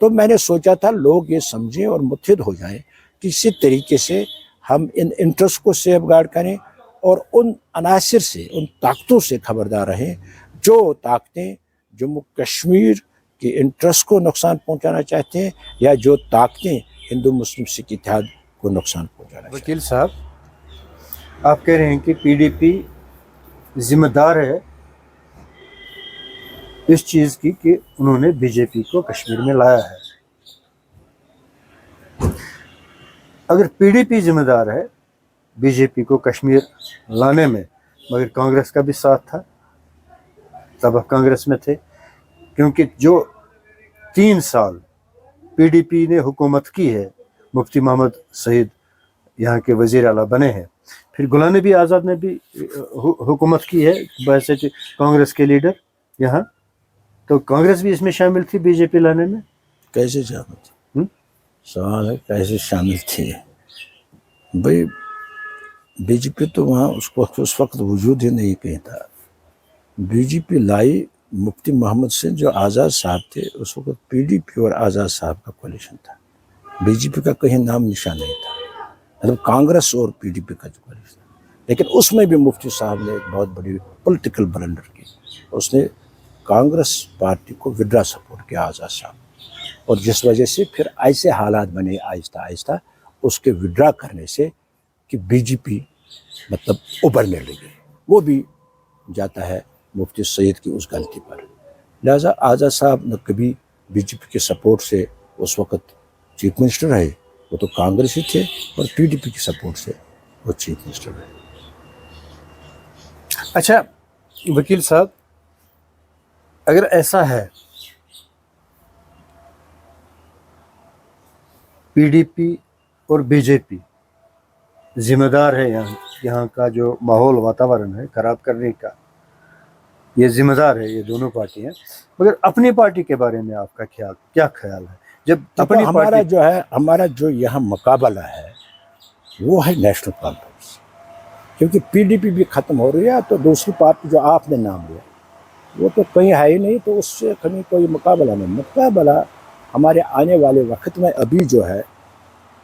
Speaker 1: تو میں نے سوچا تھا لوگ یہ سمجھیں اور متحد ہو جائیں کہ اسی طریقے سے ہم ان انٹرسٹ کو سیف گارڈ کریں اور ان عناصر سے, ان طاقتوں سے خبردار رہیں جو طاقتیں جموں کشمیر کے انٹرسٹ کو نقصان پہنچانا چاہتے ہیں یا جو طاقتیں ہندو مسلم سکھ اتحاد کو نقصان پہنچانا چاہتے ہیں.
Speaker 2: وکیل صاحب, آپ کہہ رہے ہیں کہ پی ڈی پی ذمہ دار ہے اس چیز کی کہ انہوں نے بی جے پی کو کشمیر میں لایا ہے. اگر پی ڈی پی ذمہ دار ہے بی جے پی کو کشمیر لانے میں, مگر کانگریس کا بھی ساتھ تھا, تب آپ کانگریس میں تھے, کیونکہ جو 3 سال پی ڈی پی نے حکومت کی ہے, مفتی محمد سعید یہاں کے وزیر اعلیٰ بنے ہیں, پھر غلام نبی آزاد نے بھی حکومت کی ہے بحیثیت کانگریس کے لیڈر یہاں, تو کانگریس بھی اس میں شامل تھی بی جے پی لانے میں.
Speaker 1: کیسے شامل تھی؟ سوال ہے کیسے شامل تھی. بھائی بی جے پی تو وہاں اس وقت وجود ہی نہیں کہیں تھا. بی جے پی لائی مفتی محمد سے جو آزاد صاحب تھے, اس وقت پی ڈی پی اور آزاد صاحب کا کولیشن تھا, بی جے پی کا کہیں نام نشان نہیں تھا, مطلب کانگریس اور پی ڈی پی کا جو کولیشن تھا. لیکن اس میں بھی مفتی صاحب نے ایک بہت بڑی پولیٹیکل بلنڈر کی, اس نے کانگریس پارٹی کو ودرا سپورٹ کیا آزاد صاحب, اور جس وجہ سے پھر ایسے حالات بنے آہستہ آہستہ اس کے ودرا کرنے سے کہ بی جے پی مطلب ابھرنے لگی. وہ بھی جاتا ہے مفتی سعید کی اس غلطی پر. لہٰذا آزاد صاحب نہ کبھی بی جے پی کے سپورٹ سے اس وقت چیف منسٹر رہے, وہ تو کانگریس ہی تھے, اور پی ڈی پی کے سپورٹ سے وہ چیف منسٹر رہے.
Speaker 2: اچھا وکیل صاحب, اگر ایسا ہے پی ڈی پی اور بی جے پی ذمہ دار ہے یہاں کا جو ماحول واتاورن ہے خراب کرنے کا, یہ ذمہ دار ہے یہ دونوں پارٹیاں, مگر اپنی پارٹی کے بارے میں آپ کا کیا خیال ہے؟ جب اپنی
Speaker 1: ہمارا جو یہاں مقابلہ ہے وہ ہے نیشنل کانفرنس, کیونکہ پی ڈی پی بھی ختم ہو رہی ہے, تو دوسری پارٹی جو آپ نے نام لیا وہ تو کہیں ہے ہی نہیں, تو اس سے کہیں کوئی مقابلہ نہیں. مقابلہ ہمارے آنے والے وقت میں ابھی جو ہے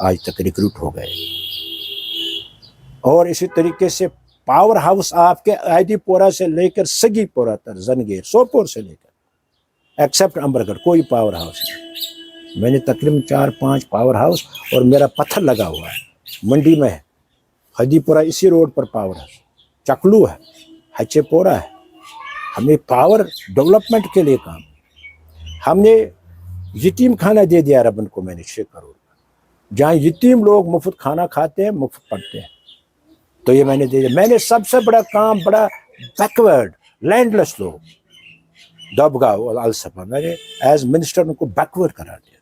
Speaker 1: آج تک ریکروٹ ہو گئے. اور اسی طریقے سے پاور ہاؤس آپ کے آئیڈی پورہ سے لے کر سگی پورہ تک، زنگیر، سوپور سے لے کر ایکسیپٹ امبرگڑھ کوئی پاور ہاؤس نہیں. میں نے تقریباً 4-5 پاور ہاؤس، اور میرا پتھر لگا ہوا ہے منڈی میں ہے، ہدی پورہ اسی روڈ پر پاور ہاؤس، چکلو ہے، ہچے پورہ ہے. ہم نے پاور ڈیولپمنٹ کے لیے کام، ہم نے یتیم خانہ دے دیا ربن کو میں نے 6 کروڑ، جہاں یتیم لوگ مفت کھانا کھاتے ہیں، مفت پڑھتے ہیں، تو یہ میں نے دے دیا. میں نے سب سے بڑا کام، بڑا بیکورڈ لینڈ لیس لوگ دبگاؤ اور الصفا، میں نے ایز منسٹر ان کو بیکورڈ کرا دیا،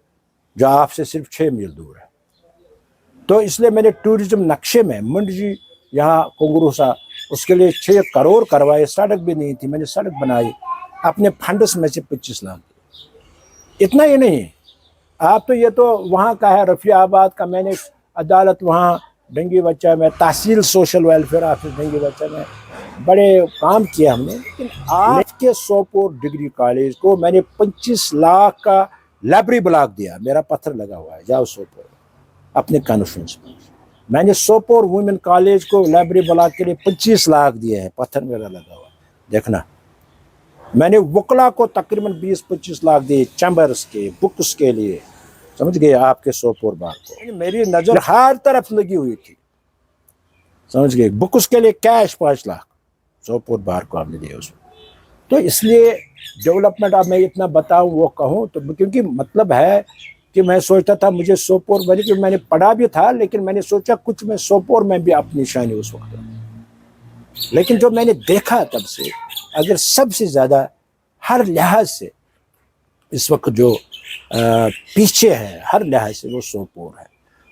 Speaker 1: جو آپ سے صرف 6 میل دور ہے. تو اس لیے میں نے ٹورزم نقشے میں منڈی یہاں کنگروسا، اس کے لیے 6 کروڑ کروائے. سڑک بھی نہیں تھی، میں نے سڑک بنائی اپنے فنڈس میں سے 25 لاکھ. اتنا ہی نہیں، آپ تو یہ تو وہاں کا ہے رفیع آباد کا، میں نے عدالت وہاں ڈنگی بچہ میں، تحصیل سوشل ویلفیئر آفس ڈنگی بچہ میں بڑے کام کیے ہم نے. لیکن آپ کے سوپور ڈگری کالج کو میں نے 25 لاکھ کا لائبریری بلاک دیا، میرا پتھر لگا ہوا ہے، جاؤ سوپور اپنے کانفرنس میں. میں نے سوپور وومن کالج کو لائبریری بلاک کے لیے 25 لاکھ دیے ہیں، پتھر میرا لگا ہوا ہے، دیکھنا. میں نے وکلا کو تقریباً 20-25 لاکھ دیے، چیمبرز کے، بکس کے لیے، سمجھ گئے، آپ کے سوپور بار کو. میری نظر ہر طرف لگی ہوئی تھی، سمجھ گئے. بکس کے لیے کیش 5 لاکھ سوپور بار کو آپ نے دیا اس میں. تو اس لیے ڈیولپمنٹ، اب میں اتنا بتاؤں وہ کہوں تو، کیونکہ مطلب ہے کہ میں سوچتا تھا مجھے سوپور بنے، کہ میں نے پڑھا بھی تھا، لیکن میں نے سوچا کچھ میں سوپور میں بھی اپنی نشانی اس وقت. لیکن جو میں نے دیکھا تب سے، اگر سب سے زیادہ ہر لحاظ سے اس وقت جو پیچھے ہے ہر لحاظ سے، وہ سوپور ہے.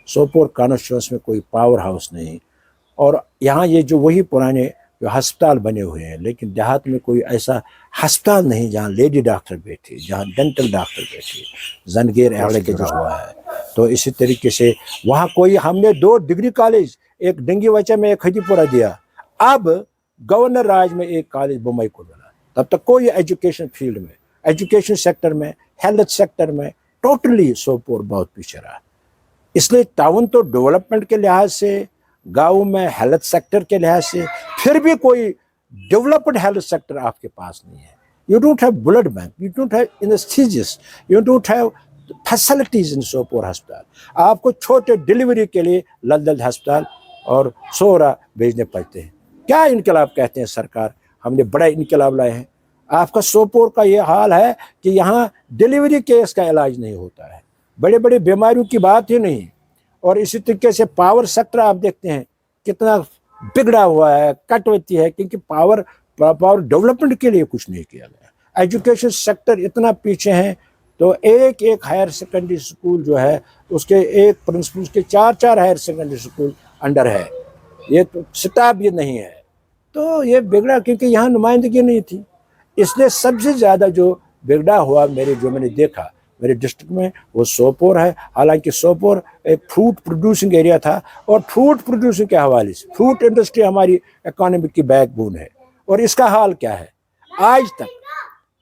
Speaker 1: سوپور کانسٹیچوئنسی میں کوئی پاور ہاؤس نہیں، اور یہاں یہ جو وہی پرانے جو ہسپتال بنے ہوئے ہیں، لیکن دیہات میں کوئی ایسا ہسپتال نہیں جہاں لیڈی ڈاکٹر بیٹھے، جہاں ڈینٹل ڈاکٹر بیٹھے. زنگیر ایڑے کے جو ہوا ہے، تو اسی طریقے سے وہاں کوئی، ہم نے 2 ڈگری کالج، ایک ڈنگی وچہ میں، ایک ہدی پورہ دیا. اب گورنر راج میں ایک کالج بمبئی کو ملا. تب تک کوئی ایجوکیشن فیلڈ میں، ایجوکیشن سیکٹر میں، ہیلتھ سیکٹر میں ٹوٹلی سوپور بہت پیچھے رہا. اس لیے تعاون تو ڈیولپمنٹ کے لحاظ سے، گاؤں میں ہیلتھ سیکٹر کے لحاظ سے، پھر بھی کوئی ڈیولپڈ ہیلتھ سیکٹر آپ کے پاس نہیں ہے. You don't have blood bank, you don't have anaesthetics, you don't have facilities in Sopore ہسپتال. آپ کو چھوٹے ڈلیوری کے لیے لل ہسپتال اور سورا بھیجنے پڑتے ہیں. کیا انقلاب کہتے ہیں سرکار، ہم نے بڑا انقلاب لائے ہیں. آپ کا سوپور کا یہ حال ہے کہ یہاں ڈلیوری کیس کا علاج نہیں ہوتا ہے، بڑے بڑے بیماریوں کی بات ہی نہیں. اور اسی طریقے سے پاور سیکٹر آپ دیکھتے ہیں کتنا بگڑا ہوا ہے، کٹ ہوتی ہے، کیونکہ پاور ڈیولپمنٹ کے لیے کچھ نہیں کیا گیا. ایجوکیشن سیکٹر اتنا پیچھے ہیں، تو ایک ہائر سیکنڈری اسکول جو ہے، اس کے ایک پرنسپل کے 4 ہائر سیکنڈری اسکول انڈر ہے، یہ تو سٹاف بھی نہیں ہے. تو یہ بگڑا کیونکہ یہاں نمائندگی نہیں تھی. اس لیے سب سے زیادہ جو بگڑا ہوا جو میں نے دیکھا میرے ڈسٹرکٹ میں، وہ سوپور ہے. حالانکہ سوپور ایک فروٹ پروڈیوسنگ ایریا تھا، اور فروٹ پروڈیوسنگ کے حوالے سے فروٹ انڈسٹری ہماری اکانومی کی بیک بون ہے. اور اس کا حال کیا ہے؟ آج تک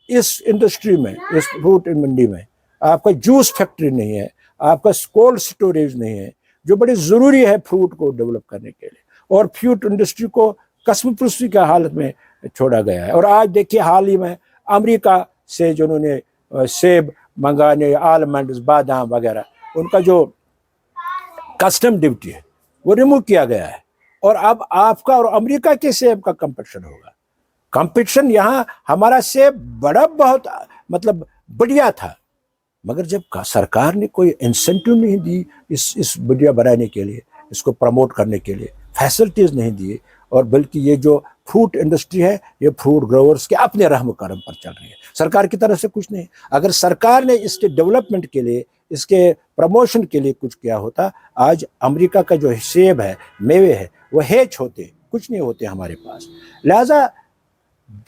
Speaker 1: اس انڈسٹری میں، اس فروٹ منڈی میں آپ کا جوس فیکٹری نہیں ہے، آپ کا کولڈ سٹوریج نہیں ہے، جو بڑی ضروری ہے فروٹ کو ڈیولپ کرنے کے لیے. اور فروٹ انڈسٹری کو قسم پرستی کا حالت میں چھوڑا گیا ہے. اور آج دیکھیے حال ہی میں امریکہ سے جنہوں نے سیب منگانے، آلمنڈز، بادام وغیرہ، ان کا جو کسٹم ڈیوٹی ہے وہ ریموو کیا گیا ہے. اور اب آپ کا اور امریکہ کے سیب کا کمپٹیشن ہوگا. کمپٹیشن یہاں ہمارا سیب بہت مطلب بڑھیا تھا، مگر جب سرکار نے کوئی انسینٹیو نہیں دی اس بڑھیا بنانے کے لیے، اس کو پروموٹ کرنے کے لیے فیسلٹیز نہیں دیے، اور بلکہ یہ جو فروٹ انڈسٹری ہے یہ فروٹ گروورز کے اپنے رحم و کرم پر چل رہی ہے، سرکار کی طرف سے کچھ نہیں. اگر سرکار نے اس کے ڈیولپمنٹ کے لیے، اس کے پروموشن کے لیے کچھ کیا ہوتا، آج امریکہ کا جو سیب ہے، میوے ہے، وہ ہیچ ہوتے، کچھ نہیں ہوتے ہمارے پاس. لہذا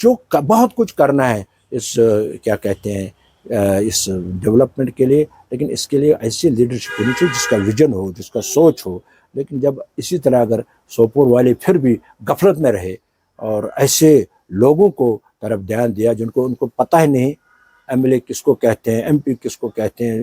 Speaker 1: جو بہت کچھ کرنا ہے اس کیا کہتے ہیں اس ڈیولپمنٹ کے لیے، لیکن اس کے لیے ایسی لیڈرشپ ہونی چاہیے جس کا ویژن ہو، جس کا سوچ ہو. لیکن جب اسی طرح اگر سوپور والے پھر بھی غفلت میں رہے اور ایسے لوگوں کو طرف دھیان دیا ان کو پتہ ہی نہیں ایم ایل اے کس کو کہتے ہیں، ایم پی کس کو کہتے ہیں،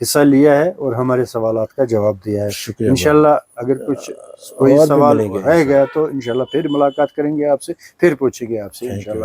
Speaker 2: حصہ لیا ہے اور ہمارے سوالات کا جواب دیا ہے.
Speaker 1: شکریہ.
Speaker 2: انشاءاللہ اگر کچھ کوئی
Speaker 1: اور بھی
Speaker 2: سوال
Speaker 1: ملیں گے
Speaker 2: رہ گیا تو انشاءاللہ پھر ملاقات کریں گے آپ سے, پھر پوچھیں گے آپ سے
Speaker 1: Thank you.
Speaker 2: انشاءاللہ.